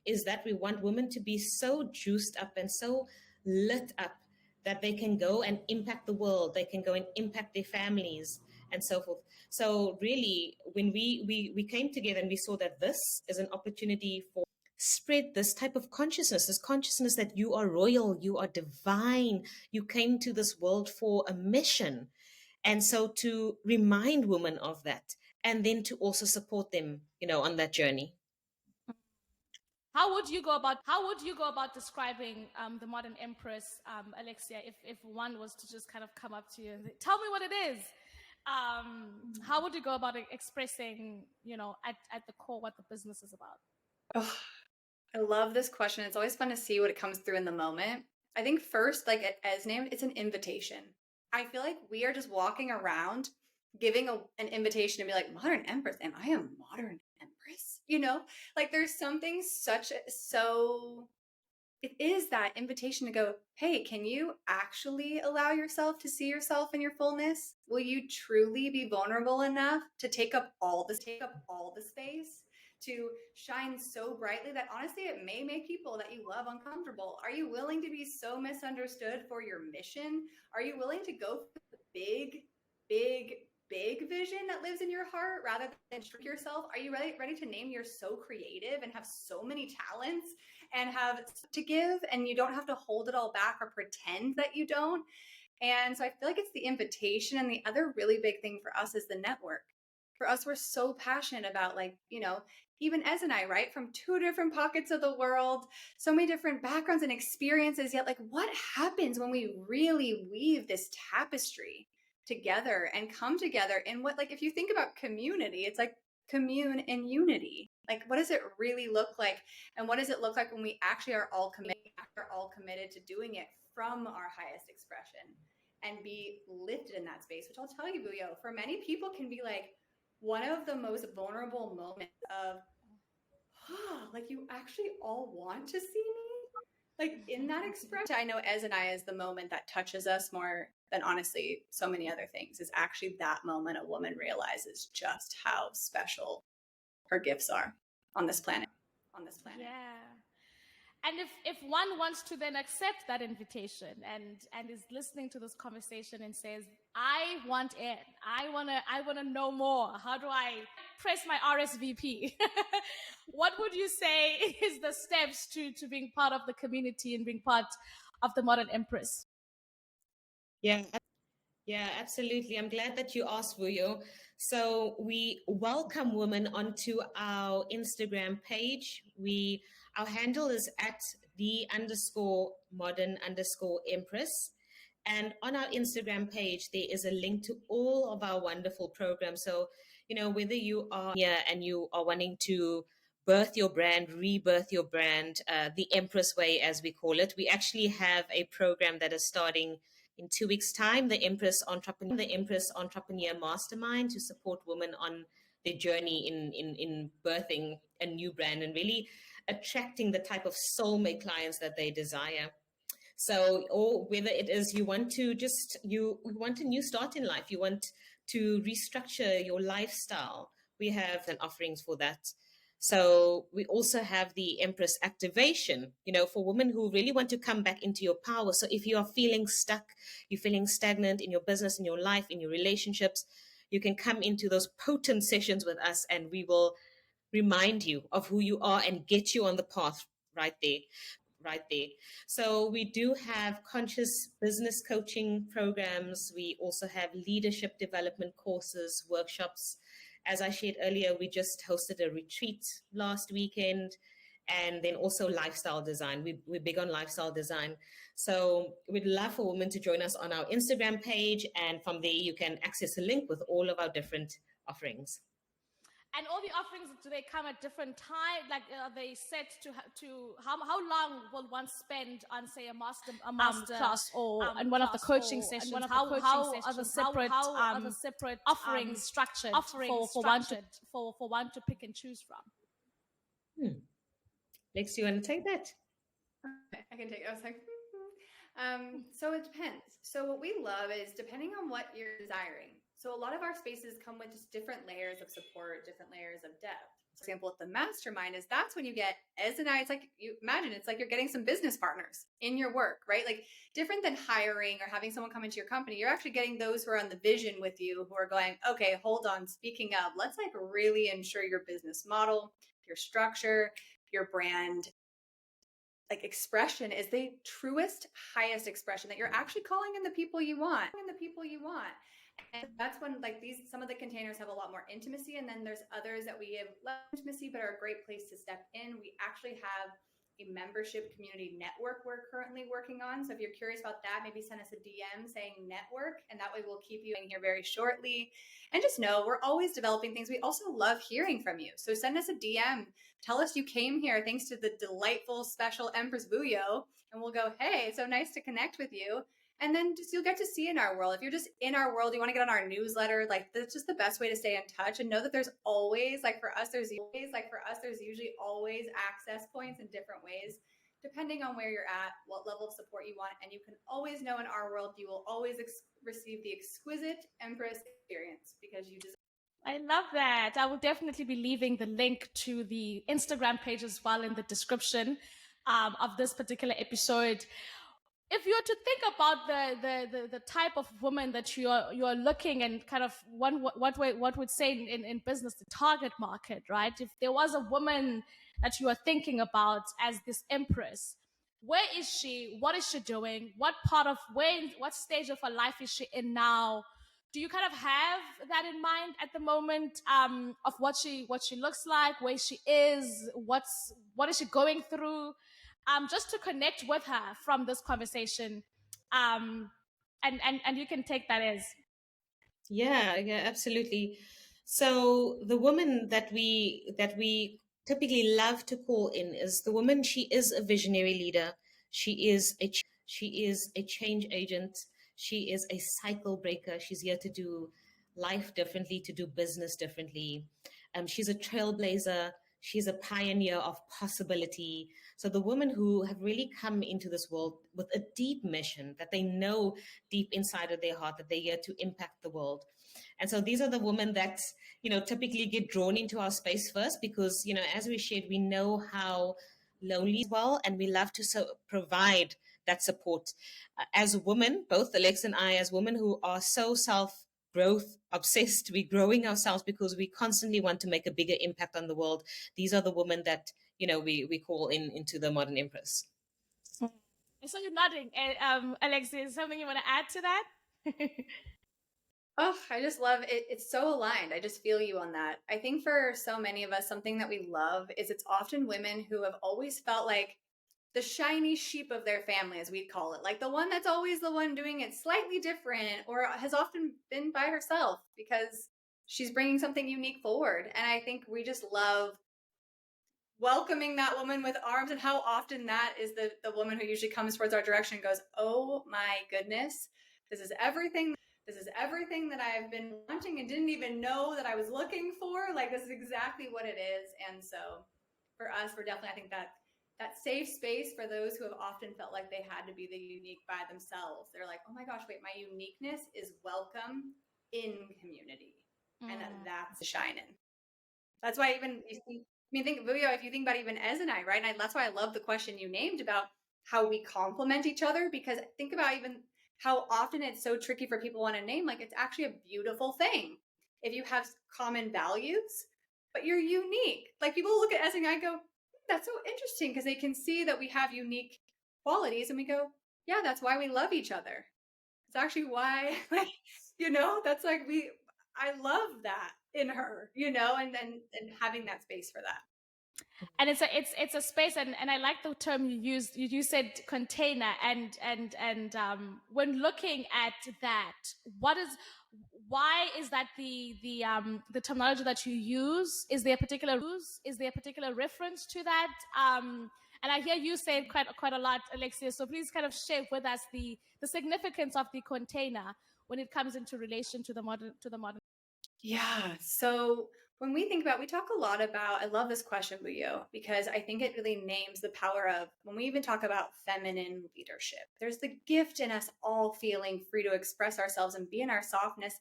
is that we want women to be so juiced up and so lit up that they can go and impact the world, they can go and impact their families and so forth. So really, when we came together and we saw that this is an opportunity for spread this type of consciousness, this consciousness that you are royal, you are divine, you came to this world for a mission. And so to remind women of that, and then to also support them, on that journey. How would you go about describing the Modern Empress, Alexia, if one was to just kind of come up to you and say, tell me what it is? How would you go about expressing, at the core what the business is about? Oh, I love this question. It's always fun to see what it comes through in the moment. I think first, like at Esname, it's an invitation. I feel like we are just walking around giving an invitation to be like, Modern Empress, and I am Modern Empress, like there's something it is that invitation to go, hey, can you actually allow yourself to see yourself in your fullness? Will you truly be vulnerable enough to take up all the space, to shine so brightly that honestly it may make people that you love uncomfortable? Are you willing to be so misunderstood for your mission? Are you willing to go for the big vision that lives in your heart rather than shrink yourself? Are you ready to name you're so creative and have so many talents and have to give, and you don't have to hold it all back or pretend that you don't? And so I feel like it's the invitation. And the other really big thing for us is the network. For us, we're so passionate about, like, even Ez and I, right, from two different pockets of the world, so many different backgrounds and experiences, yet like what happens when we really weave this tapestry together and come together in what, like, if you think about community, it's like commune in unity. Like, what does it really look like? And what does it look like when we actually are all committed to doing it from our highest expression and be lifted in that space, which I'll tell you, Vuyo, for many people can be like one of the most vulnerable moments of, like, you actually all want to see me? Like, in that expression, I know Ez and I is the moment that touches us more than honestly so many other things, is actually that moment a woman realizes just how special her gifts are on this planet. Yeah. And if one wants to then accept that invitation and is listening to this conversation and says, I want in, I wanna know more. How do I press my RSVP? What would you say is the steps to being part of the community and being part of the Modern Empress? Yeah, absolutely. I'm glad that you asked, Vuyo. So we welcome women onto our Instagram page. Our handle is at _modern_empress. And on our Instagram page, there is a link to all of our wonderful programs. So, whether you are here and you are wanting to birth your brand, rebirth your brand, the Empress way, as we call it, we actually have a program that is starting in 2 weeks' time, the Empress Entrepreneur Mastermind, to support women on their journey in birthing a new brand and really attracting the type of soulmate clients that they desire. So, or whether it is you want a new start in life, you want to restructure your lifestyle, we have an offerings for that. So we also have the Empress activation, for women who really want to come back into your power. So if you are feeling stuck, you're feeling stagnant in your business, in your life, in your relationships, you can come into those potent sessions with us and we will remind you of who you are and get you on the path right there. So we do have conscious business coaching programs. We also have leadership development courses, workshops. As I shared earlier, we just hosted a retreat last weekend, and then also lifestyle design. We're big on lifestyle design. So we'd love for women to join us on our Instagram page, and from there you can access a link with all of our different offerings. And all the offerings, do they come at different times? Like, are they set to how long will one spend on, say, a master class or in one of the coaching sessions? How are the separate offerings structured for one to pick and choose from? Lex, you want to take that? I can take it. I was like, so it depends. So what we love is depending on what you're desiring. So a lot of our spaces come with just different layers of support, different layers of depth. For example, at the mastermind that's when you get Ez and I, it's like, you imagine it's like you're getting some business partners in your work, right? Like different than hiring or having someone come into your company. You're actually getting those who are on the vision with you, who are going, okay, hold on, speaking of, let's like really ensure your business model, your structure, your brand, like expression is the truest, highest expression, that you're actually calling in the people you want. And that's when like some of the containers have a lot more intimacy, and then there's others that we have less intimacy but are a great place to step in. We actually have a membership community network we're currently working on. So if you're curious about that, maybe send us a DM saying network, and that way we'll keep you in here very shortly. And just know we're always developing things. We also love hearing from you. So send us a DM. Tell us you came here thanks to the delightful, special Empress Vuyo, and we'll go, hey, so nice to connect with you. And then just you'll get to see in our world. If you're just in our world, you want to get on our newsletter, like that's just the best way to stay in touch, and know that there's always, like for us, there's usually always access points in different ways, depending on where you're at, what level of support you want. And you can always know in our world, you will always receive the exquisite Empress experience because you deserve. I love that. I will definitely be leaving the link to the Instagram page as well in the description of this particular episode. If you were to think about the type of woman that you are looking, and kind of what would say in business, the target market, right? If there was a woman that you are thinking about as this Empress, where is she? What is she doing? What stage of her life is she in now? Do you kind of have that in mind at the moment, of what she looks like, where she is, what is she going through? Just to connect with her from this conversation, and you can take that as. Yeah, absolutely. So the woman that we typically love to call in is the woman. She is a visionary leader. She is a change agent. She is a cycle breaker. She's here to do life differently, to do business differently. She's a trailblazer. She's a pioneer of possibility. So the women who have really come into this world with a deep mission that they know deep inside of their heart that they're here to impact the world. And so these are the women that, typically get drawn into our space first because, as we shared, we know how lonely as well, and we love to provide that support. As women, both Alex and I, as women who are so growth obsessed, we're growing ourselves because we constantly want to make a bigger impact on the world. These are the women that we call into the Modern Empress. So you're nodding. Alexia, is something you want to add to that? Oh, I just love it. It's so aligned. I just feel you on that. I think for so many of us, something that we love is it's often women who have always felt like the shiny sheep of their family, as we'd call it, like the one that's always the one doing it slightly different or has often been by herself because she's bringing something unique forward. And I think we just love welcoming that woman with arms, and how often that is the woman who usually comes towards our direction and goes, oh my goodness, this is everything that I've been wanting and didn't even know that I was looking for. Like, this is exactly what it is. And so for us, we're definitely, I think that safe space for those who have often felt like they had to be the unique by themselves. They're like, oh my gosh, wait, my uniqueness is welcome in community. And that's shining. That's why even, think, Vuyo, if you think about even Ez and I, right? And that's why I love the question you named about how we complement each other, because think about even how often it's so tricky for people want to name, like it's actually a beautiful thing. If you have common values, but you're unique. Like people look at Ez and I go, that's so interesting because they can see that we have unique qualities and we go, yeah, that's why we love each other. It's actually why, like, that's like I love that in her, and having that space for that. And it's a space, and I like the term you used. You said container, and when looking at that, why is that the terminology that you use? Is there a particular reference to that? And I hear you say it quite a lot, Alexia. So please kind of share with us the significance of the container when it comes into relation to the modern. Yeah. So when we talk a lot about, I love this question, Vuyo, because I think it really names the power of, when we even talk about feminine leadership, there's the gift in us all feeling free to express ourselves and be in our softness.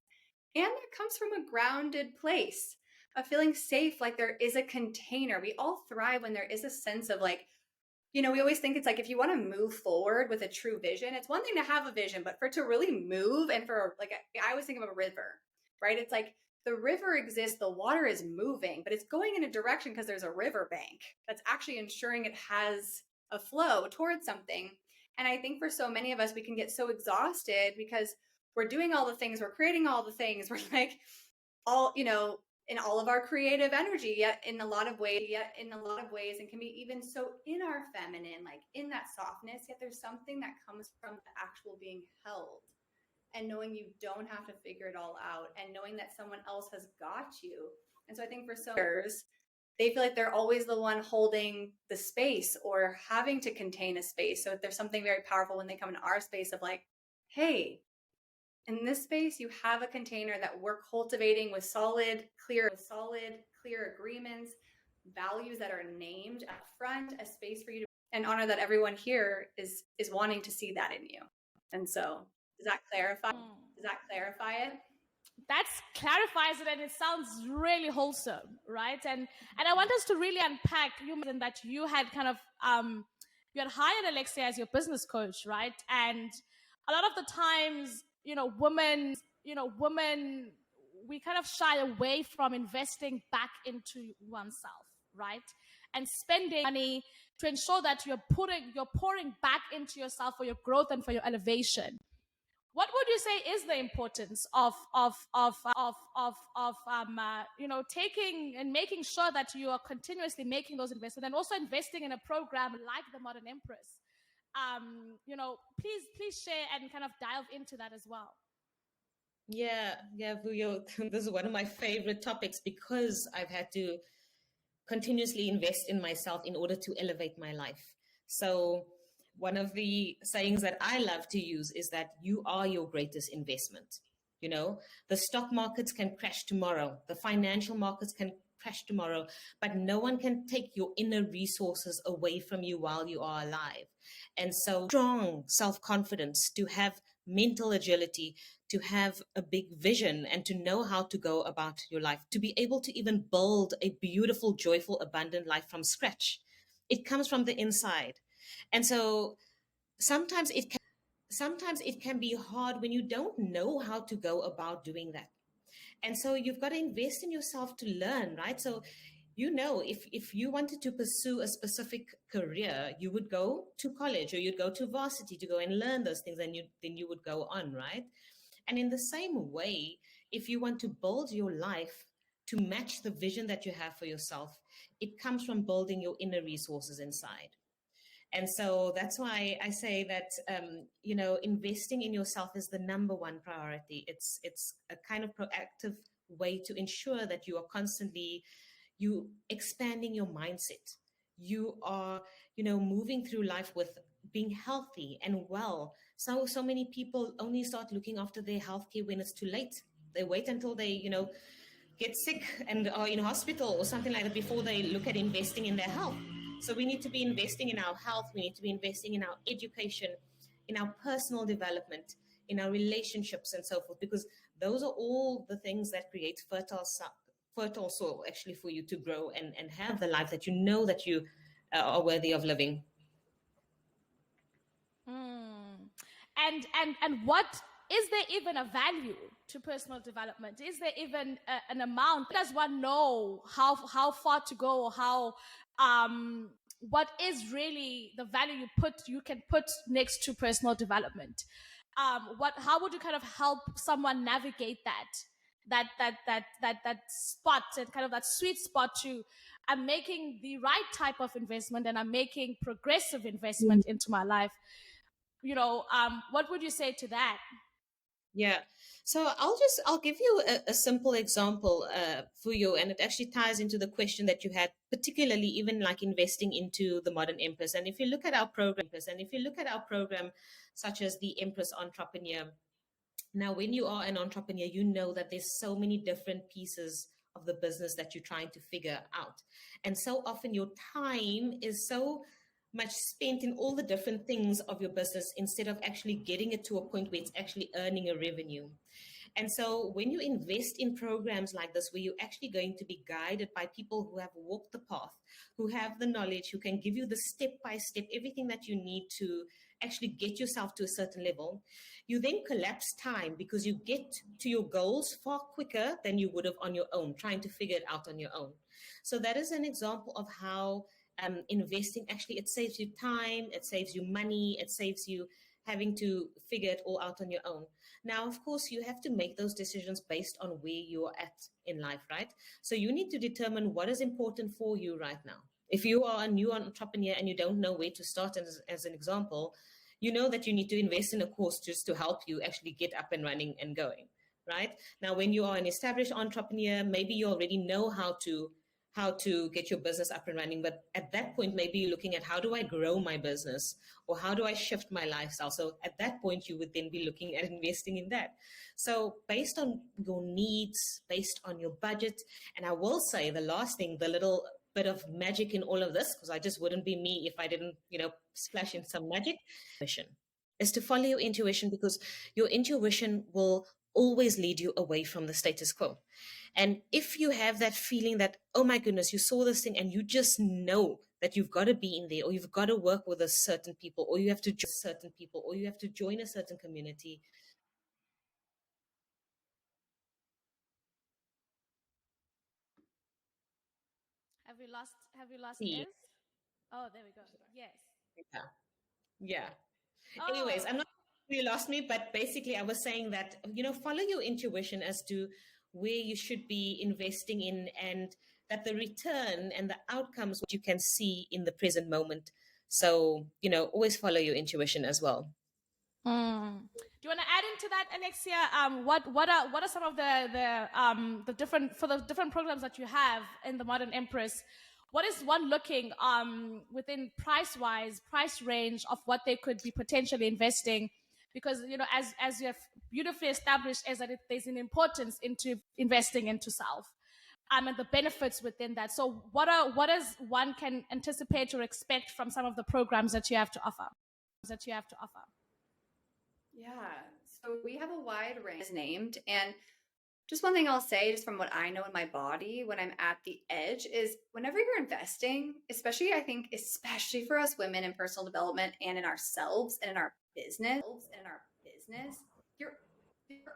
And it comes from a grounded place of feeling safe, like there is a container. We all thrive when there is a sense of like, we always think it's like, if you want to move forward with a true vision, it's one thing to have a vision, but for it to really move, and for like, I always think of a river, right? It's like, the river exists, the water is moving, but it's going in a direction because there's a river bank that's actually ensuring it has a flow towards something. And I think for so many of us, we can get so exhausted because we're doing all the things, we're creating all the things, we're like all, in all of our creative energy, yet in a lot of ways, and can be even so in our feminine, like in that softness, yet there's something that comes from the actual being held. And knowing you don't have to figure it all out, and knowing that someone else has got you. And so I think for some others, they feel like they're always the one holding the space or having to contain a space. So there's something very powerful when they come into our space of like, hey, in this space, you have a container that we're cultivating with solid, clear agreements, values that are named up front, a space for you to, and honor that everyone here is wanting to see that in you. And so does that clarify it? That clarifies it, and it sounds really wholesome, right? And I want us to really unpack that you had kind of you had hired Alexia as your business coach, right? And a lot of the times, women, we kind of shy away from investing back into oneself, right? And spending money to ensure that you're pouring back into yourself for your growth and for your elevation. What would you say is the importance of taking and making sure that you are continuously making those investments, and also investing in a program like the Modern Empress? Please share and kind of dive into that as well. Yeah, Vuyo, this is one of my favorite topics because I've had to continuously invest in myself in order to elevate my life. So one of the sayings that I love to use is that you are your greatest investment. You know, the stock markets can crash tomorrow, the financial markets can crash tomorrow, but no one can take your inner resources away from you while you are alive. And so, strong self confidence, to have mental agility, to have a big vision, and to know how to go about your life, to be able to even build a beautiful, joyful, abundant life from scratch. It comes from the inside. And so sometimes it can be hard when you don't know how to go about doing that. And so you've got to invest in yourself to learn, right? So if you wanted to pursue a specific career, you would go to college or you'd go to varsity to go and learn those things, and then you would go on, right? And in the same way, if you want to build your life to match the vision that you have for yourself, it comes from building your inner resources inside. And so that's why I say that, investing in yourself is the number one priority. It's a kind of proactive way to ensure that you are constantly expanding your mindset. You are, moving through life with being healthy and well. So many people only start looking after their healthcare when it's too late. They wait until they, get sick and are in hospital or something like that before they look at investing in their health. So we need to be investing in our health. We need to be investing in our education, in our personal development, in our relationships and so forth, because those are all the things that create fertile soil actually for you to grow and have the life that you know that you are worthy of living. And what is there even a value to personal development? Is there even an amount? Does one know how far to go, or how what is really the value you can put next to personal development? How would you kind of help someone navigate that spot, and kind of that sweet spot to, I'm making the right type of investment and I'm making progressive investment into my life? What would you say to that? Yeah. So I'll give you a simple example, Vuyo, and it actually ties into the question that you had, particularly even like investing into the Modern Empress. And if you look at our program, such as the Empress Entrepreneur, now when you are an entrepreneur, you know that there's so many different pieces of the business that you're trying to figure out. And so often your time is so much spent in all the different things of your business instead of actually getting it to a point where it's actually earning a revenue. And so when you invest in programs like this, where you're actually going to be guided by people who have walked the path, who have the knowledge, who can give you the step-by-step, everything that you need to actually get yourself to a certain level, you then collapse time because you get to your goals far quicker than you would have on your own, trying to figure it out on your own. So that is an example of how investing, actually, it saves you time, it saves you money, it saves you having to figure it all out on your own. Now, of course, you have to make those decisions based on where you are at in life, right? So you need to determine what is important for you right now. If you are a new entrepreneur and you don't know where to start, as an example, you know that you need to invest in a course just to help you actually get up and running and going, right? Now, when you are an established entrepreneur, maybe you already know how to get your business up and running. But at that point, maybe you're looking at, how do I grow my business, or how do I shift my lifestyle? So at that point, you would then be looking at investing in that. So based on your needs, based on your budget, and I will say the last thing, the little bit of magic in all of this, because I just wouldn't be me if I didn't, splash in some magic, is to follow your intuition, because your intuition will always lead you away from the status quo. And if you have that feeling that, oh my goodness, you saw this thing and you just know that you've got to be in there, or you've got to work with a certain people, or you have to join a certain community. Have you lost See. Ez? Oh, there we go. Yes. Yeah. Oh. Anyways, I'm not sure you lost me, but basically I was saying that, follow your intuition as to where you should be investing in, and that the return and the outcomes what you can see in the present moment. So, always follow your intuition as well. Do you want to add into that, Alexia? What are some of the different programs that you have in the Modern Empress? what is one looking within price range of what they could be potentially investing? Because as you have beautifully established, is that there's an importance into investing into self, and the benefits within that. So what is one can anticipate or expect from some of the programs that you have to offer? Yeah, so we have a wide range named, and just one thing I'll say, just from what I know in my body when I'm at the edge, is whenever you're investing, especially I think, especially for us women in personal development and in ourselves and in our business, you're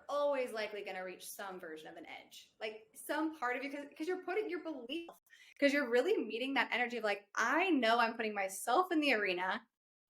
always likely going to reach some version of an edge, like some part of you, because you're putting your belief, because you're really meeting that energy of like, I know I'm putting myself in the arena,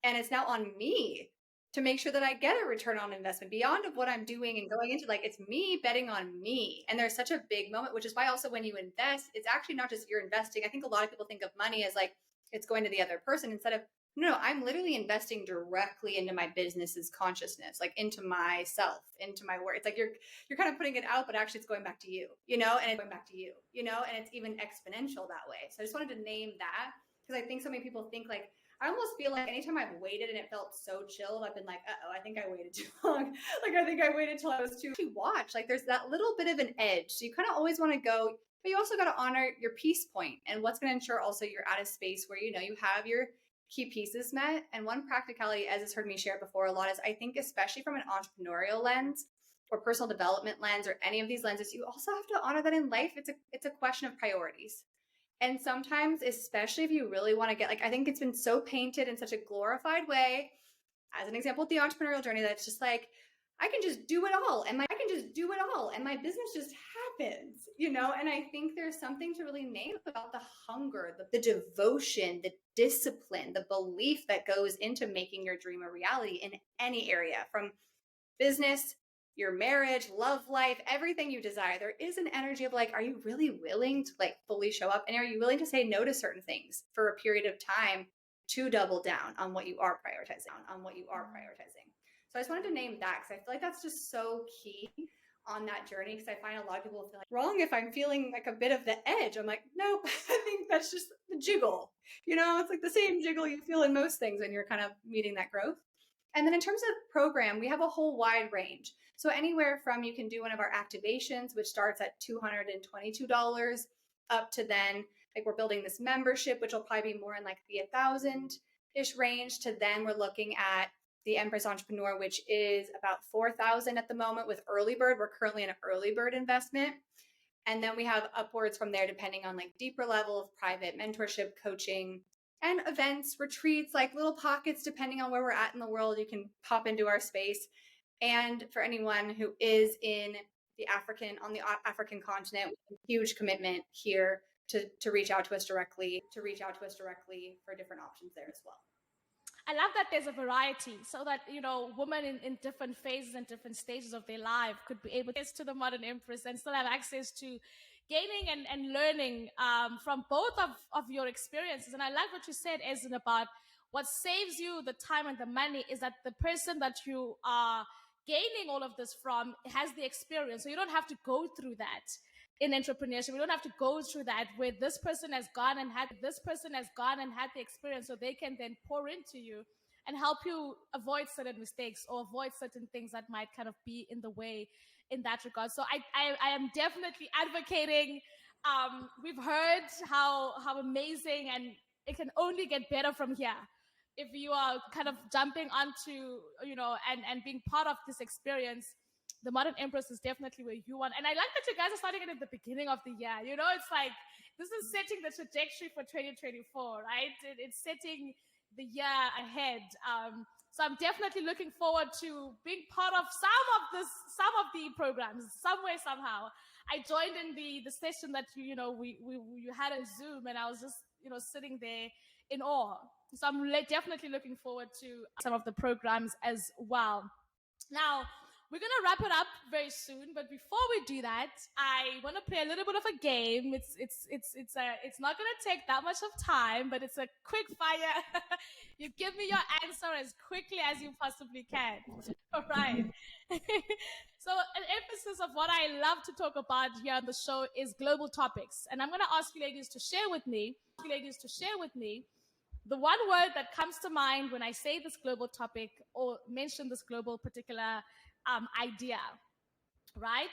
and it's now on me to make sure that I get a return on investment beyond of what I'm doing and going into, like, it's me betting on me. And there's such a big moment, which is why also when you invest, it's actually not just you're investing. I think a lot of people think of money as like, it's going to the other person instead of, no, I'm literally investing directly into my business's consciousness, like into myself, into my work. It's like you're kind of putting it out, but actually it's going back to you, and it's going back to you, and it's even exponential that way. So I just wanted to name that, because I think so many people think like, I almost feel like anytime I've waited and it felt so chilled, I've been like, I think I waited too long. Like, I think I waited till I was too watch. Like, there's that little bit of an edge. So you kind of always want to go, but you also got to honor your peace point and what's going to ensure also you're at a space where, you have your key pieces met. And one practicality, as has heard me share before a lot, is I think, especially from an entrepreneurial lens or personal development lens or any of these lenses, you also have to honor that in life. It's a question of priorities. And sometimes, especially if you really want to get, like, I think it's been so painted in such a glorified way, as an example with the entrepreneurial journey, that it's just like, I can just do it all. And my business just happens, And I think there's something to really name about the hunger, the devotion, the discipline, the belief that goes into making your dream a reality in any area, from business, your marriage, love life, everything you desire. There is an energy of like, are you really willing to like fully show up? And are you willing to say no to certain things for a period of time to double down on what you are prioritizing, So I just wanted to name that, because I feel like that's just so key on that journey, because I find a lot of people feel like wrong if I'm feeling like a bit of the edge. I'm like, nope, I think that's just the jiggle. It's like the same jiggle you feel in most things when you're kind of meeting that growth. And then in terms of program, we have a whole wide range. So anywhere from, you can do one of our activations, which starts at $222, up to then, like, we're building this membership, which will probably be more in like the 1,000-ish range, to then we're looking at the Empress Entrepreneur, which is about 4,000 at the moment with early bird. We're currently in an early bird investment. And then we have upwards from there, depending on like deeper level of private mentorship, coaching, and events, retreats, like little pockets, depending on where we're at in the world, you can pop into our space. And for anyone who is on the African continent, huge commitment here to reach out to us directly for different options there as well. I love that there's a variety, so that, women in different phases and different stages of their life could be able to get to the Modern Empress and still have access to gaining and learning from both of your experiences. And I like what you said, Ezlyn, about what saves you the time and the money is that the person that you are gaining all of this from has the experience. So you don't have to go through that in entrepreneurship. You don't have to go through that where this person has gone and had the experience, so they can then pour into you and help you avoid certain mistakes or avoid certain things that might kind of be in the way in that regard. So I am definitely advocating. We've heard how amazing, and it can only get better from here. If you are kind of jumping onto, and being part of this experience, the Modern Empress is definitely where you want. And I like that you guys are starting it at the beginning of the year. It's like, this is setting the trajectory for 2024, right? It's setting the year ahead. So I'm definitely looking forward to being part of some of the programs, some way, somehow. I joined in the session that you had a Zoom, and I was just, sitting there in awe. So I'm definitely looking forward to some of the programs as well. Now, we're going to wrap it up very soon, but before we do that, I want to play a little bit of a game. It's not going to take that much of time, but it's a quick fire. You give me your answer as quickly as you possibly can. All right. So an emphasis of what I love to talk about here on the show is global topics. And I'm going to ask you ladies to share with me the one word that comes to mind when I say this global topic or mention this global particular idea, right?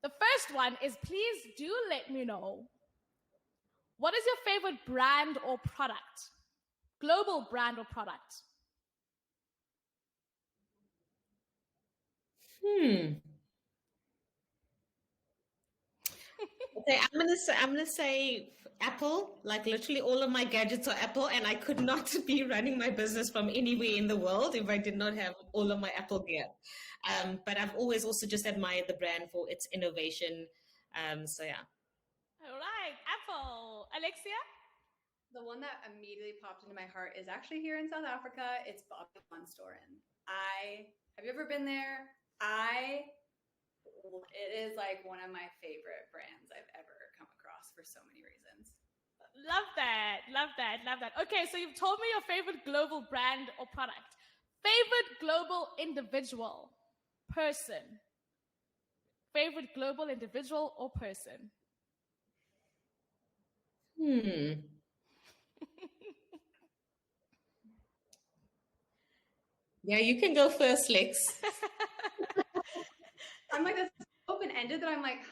The first one is, please do let me know, what is your favorite brand or product? Global brand or product? Okay, I'm gonna say Apple. Like literally all of my gadgets are Apple, and I could not be running my business from anywhere in the world if I did not have all of my Apple gear. But I've always also just admired the brand for its innovation. So yeah. All right, Apple. Alexia? The one that immediately popped into my heart is actually here in South Africa. It's Bobby Monstoren. Have you ever been there? It is like one of my favorite brands I've ever come across for so many reasons. Love that. Okay, so you've told me your favorite global brand or product. Favorite global individual, person. Favorite global individual or person? Yeah, you can go first, Lex. I'm like, that's open-ended that I'm like,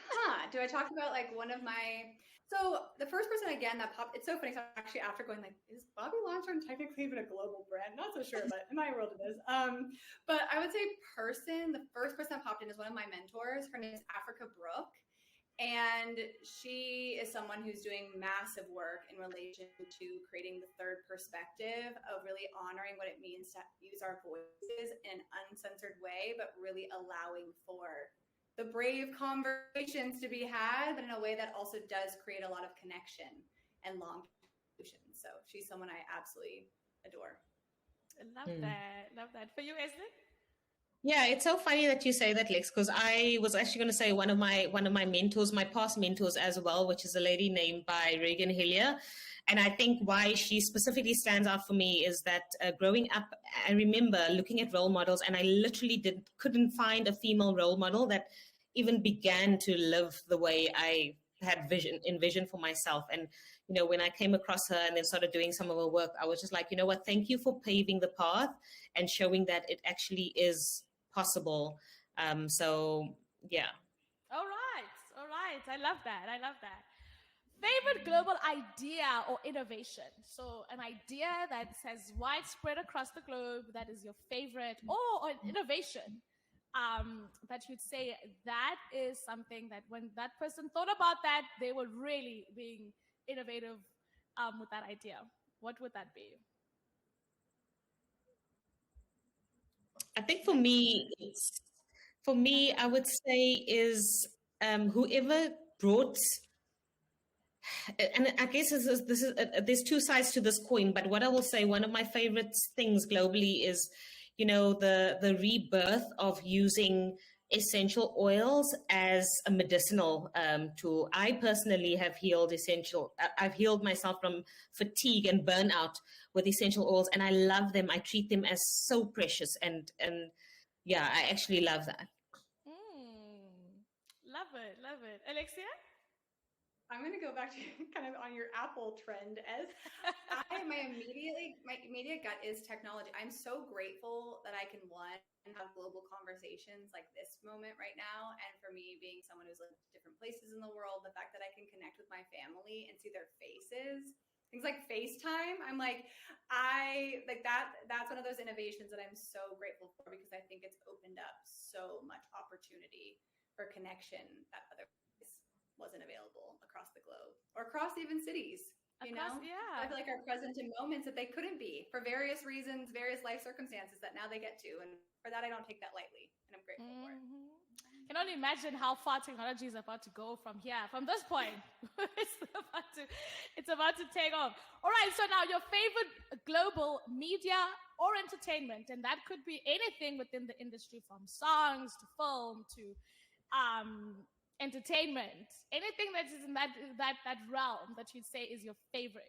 do I talk about like one of my... So the first person again that popped, it's so funny. So actually after going like, is Bobby Monstoren technically even a global brand? Not so sure, but in my world it is. But I would say the first person that popped in is one of my mentors. Her name is Africa Brooke. And she is someone who's doing massive work in relation to creating the third perspective of really honoring what it means to use our voices in an uncensored way, but really allowing for the brave conversations to be had, but in a way that also does create a lot of connection and long solutions. So she's someone I absolutely adore. Love that. For you, Ezlyn? Yeah, it's so funny that you say that, Lex, because I was actually going to say one of my mentors, my past mentors as well, which is a lady named by Reagan Hillier. And I think why she specifically stands out for me is that growing up, I remember looking at role models, and I literally couldn't find a female role model that even began to live the way I had envisioned for myself. And when I came across her and then started doing some of her work, I was just like, you know what, thank you for paving the path and showing that it actually is possible. So yeah. All right. I love that. Favorite global idea or innovation? So an idea that has widespread across the globe that is your favorite, or an innovation that you'd say that is something that when that person thought about that, they were really being innovative with that idea. What would that be? I think for me, I would say is whoever brought, and I guess there's two sides to this coin, but what I will say, one of my favorite things globally is, the rebirth of using essential oils as a medicinal tool. I personally have I've healed myself from fatigue and burnout with essential oils, and I love them. I treat them as so precious, and yeah, I actually love that. Love it. Alexia? I'm going to go back to kind of on your Apple trend as my immediate gut is technology. I'm so grateful that I can have global conversations like this moment right now. And for me, being someone who's lived different places in the world, the fact that I can connect with my family and see their faces, things like FaceTime, I'm like, that's one of those innovations that I'm so grateful for, because I think it's opened up so much opportunity for connection that otherwise wasn't available across the globe or across even cities. Yeah. I feel like are present in moments that they couldn't be for various reasons, various life circumstances that now they get to. And for that, I don't take that lightly, and I'm grateful for it. I can only imagine how far technology is about to go from here, from this point. It's about to take off. All right, so now your favorite global media or entertainment, and that could be anything within the industry, from songs to film to entertainment. Anything that is in that realm that you'd say is your favorite.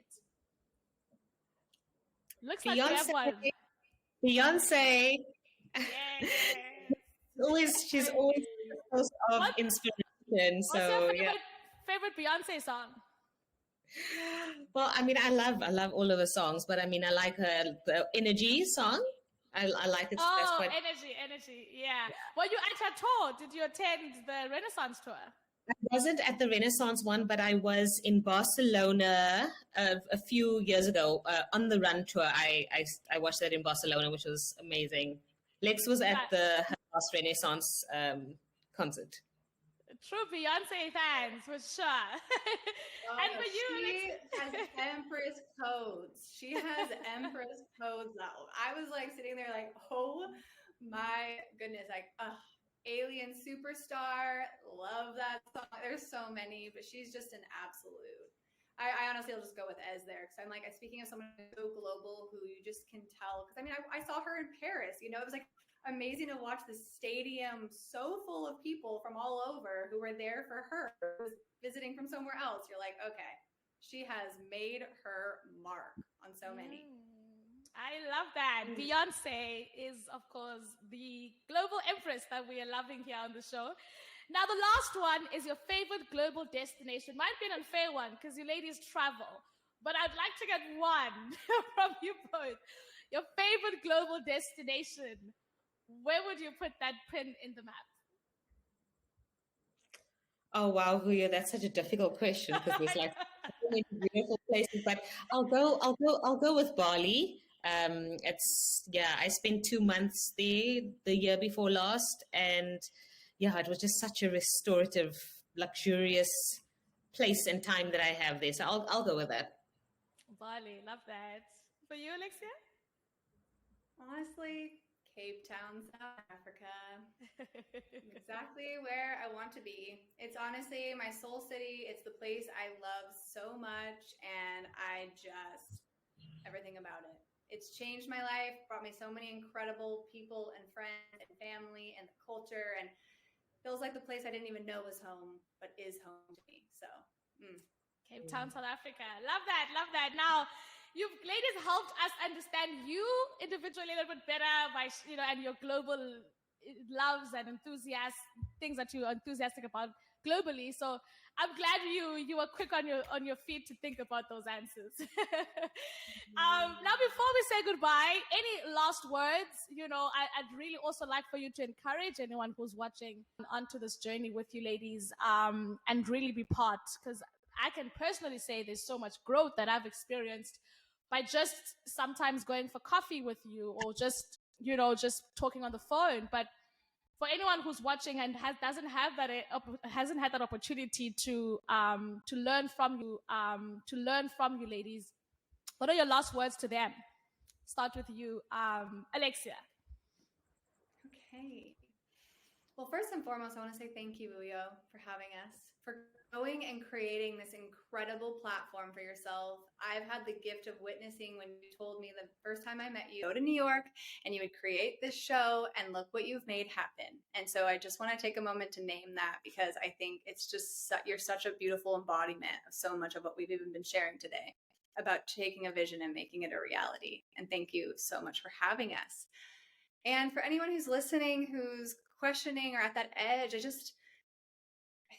Looks like we have Beyonce. one. Beyonce. Yes. She's always a source of inspiration. What's your So yeah. favorite Beyonce song? Well, I mean, I love all of the songs, but I mean, I like the Energy song. I like it. Oh, That's quite... energy. Yeah. Were you at her tour? Did you attend the Renaissance tour? I wasn't at the Renaissance one, but I was in Barcelona a few years ago on the Run tour. I watched that in Barcelona, which was amazing. Lex was at her last Renaissance concert. True Beyonce fans, for sure. And for you, she has Empress codes. She has Empress codes out. I was like sitting there like, oh my goodness, like, Alien Superstar, love that song. There's so many, but she's just an absolute. I honestly will just go with Ez there, because I'm like, speaking of someone so global who you just can tell, because I mean, I saw her in Paris, you know, it was like amazing to watch the stadium so full of people from all over who were there for her, who was visiting from somewhere else. You're like, okay, she has made her mark on so many. I love that. Beyonce is, of course, the global empress that we are loving here on the show. Now, the last one is your favorite global destination. Might be an unfair one because you ladies travel, but I'd like to get one from you both. Your favorite global destination. Where would you put that pin in the map? Oh wow, Vuyo, that's such a difficult question because there's like so many beautiful places. But I'll go with Bali. I spent 2 months there the year before last, and yeah, it was just such a restorative, luxurious place and time that I have there. So I'll go with that. Bali, love that. For you, Alexia? Honestly, Cape Town, South Africa. Exactly where I want to be. It's honestly my soul city. It's the place I love so much, and I just, everything about it. It's changed my life, brought me so many incredible people and friends and family and the culture, and feels like the place I didn't even know was home, but is home to me. So, Cape Town, South Africa. Love that. Now, you ladies helped us understand you individually a little bit better by, and your global loves and enthusiasts, things that you are enthusiastic about globally. So I'm glad you were quick on your feet to think about those answers. Now, before we say goodbye, any last words? I'd really also like for you to encourage anyone who's watching onto this journey with you ladies, and really be part, because I can personally say there's so much growth that I've experienced by just sometimes going for coffee with you, or just talking on the phone. But for anyone who's watching and hasn't had that opportunity to learn from you ladies, what are your last words to them? Start with you, Alexia. Okay. Well, first and foremost, I want to say thank you, Vuyo, for having us, for going and creating this incredible platform for yourself. I've had the gift of witnessing when you told me the first time I met you, go to New York and you would create this show, and look what you've made happen. And so I just want to take a moment to name that, because I think it's just, you're such a beautiful embodiment of so much of what we've even been sharing today about taking a vision and making it a reality. And thank you so much for having us. And for anyone who's listening, who's questioning or at that edge, I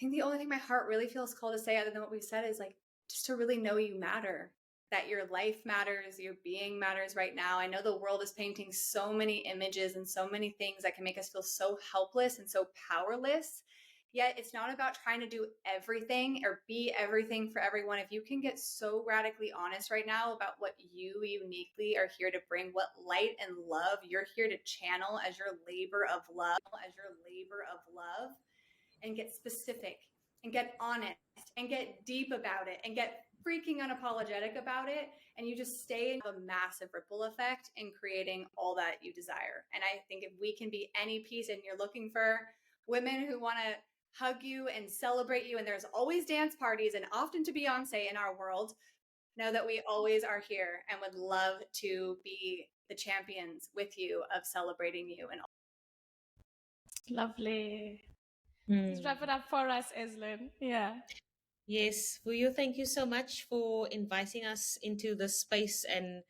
think the only thing my heart really feels called to say, other than what we've said, is like, just to really know you matter, that your life matters, your being matters right now. I know the world is painting so many images and so many things that can make us feel so helpless and so powerless. Yet it's not about trying to do everything or be everything for everyone. If you can get so radically honest right now about what you uniquely are here to bring, what light and love you're here to channel as your labor of love, and get specific and get honest and get deep about it and get freaking unapologetic about it, and you just stay in a massive ripple effect in creating all that you desire. And I think if we can be any piece, and you're looking for women who want to hug you and celebrate you, and there's always dance parties, and often to Beyonce in our world, know that we always are here and would love to be the champions with you of celebrating you. And Lovely. Let's wrap it up for us, Ezlyn. Yeah. Yes, Vuyo, thank you so much for inviting us into this space and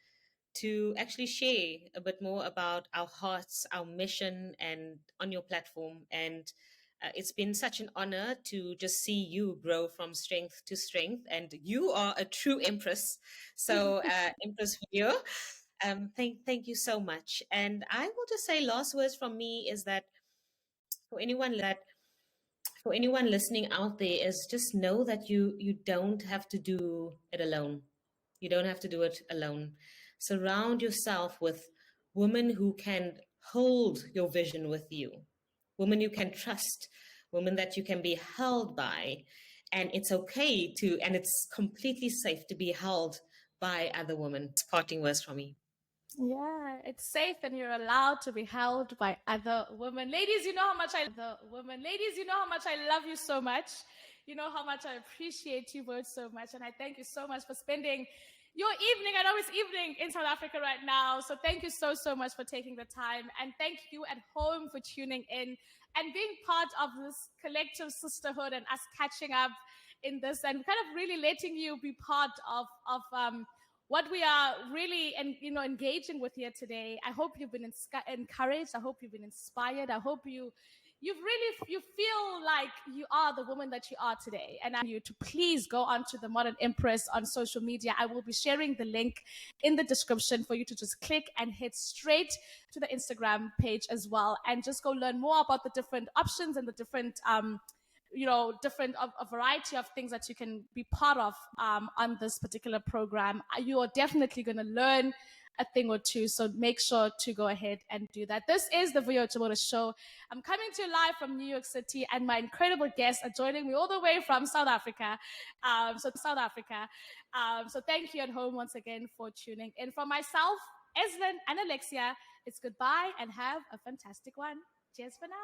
to actually share a bit more about our hearts, our mission, and on your platform. And it's been such an honor to just see you grow from strength to strength. And you are a true Empress. So, Empress Vuyo, thank you so much. And I will just say, last words from me is that for anyone listening out there, is just know that you don't have to do it alone. You don't have to do it alone. Surround yourself with women who can hold your vision with you, women you can trust, women that you can be held by. And it's okay to, and it's completely safe to be held by other women. Parting words from me. Yeah, it's safe and you're allowed to be held by other women. Ladies, you know how much I love you so much. You know how much I appreciate you both so much. And I thank you so much for spending your evening. I know it's evening in South Africa right now. So thank you so much for taking the time. And thank you at home for tuning in and being part of this collective sisterhood and us catching up in this and kind of really letting you be part of what we are really engaging with here today. I hope you've been encouraged. I hope you've been inspired. I hope you feel like you are the woman that you are today. And I want you to please go onto the Modern Empress on social media. I will be sharing the link in the description for you to just click and head straight to the Instagram page as well, and just go learn more about the different options and the different a variety of things that you can be part of on this particular program. You are definitely going to learn a thing or two, so make sure to go ahead and do that. This is the Vuyo Show. I'm coming to you live from New York City, and my incredible guests are joining me all the way from South Africa. So thank you at home once again for tuning in. From myself, Ezlyn, and Alexia, it's goodbye and have a fantastic one. Cheers for now.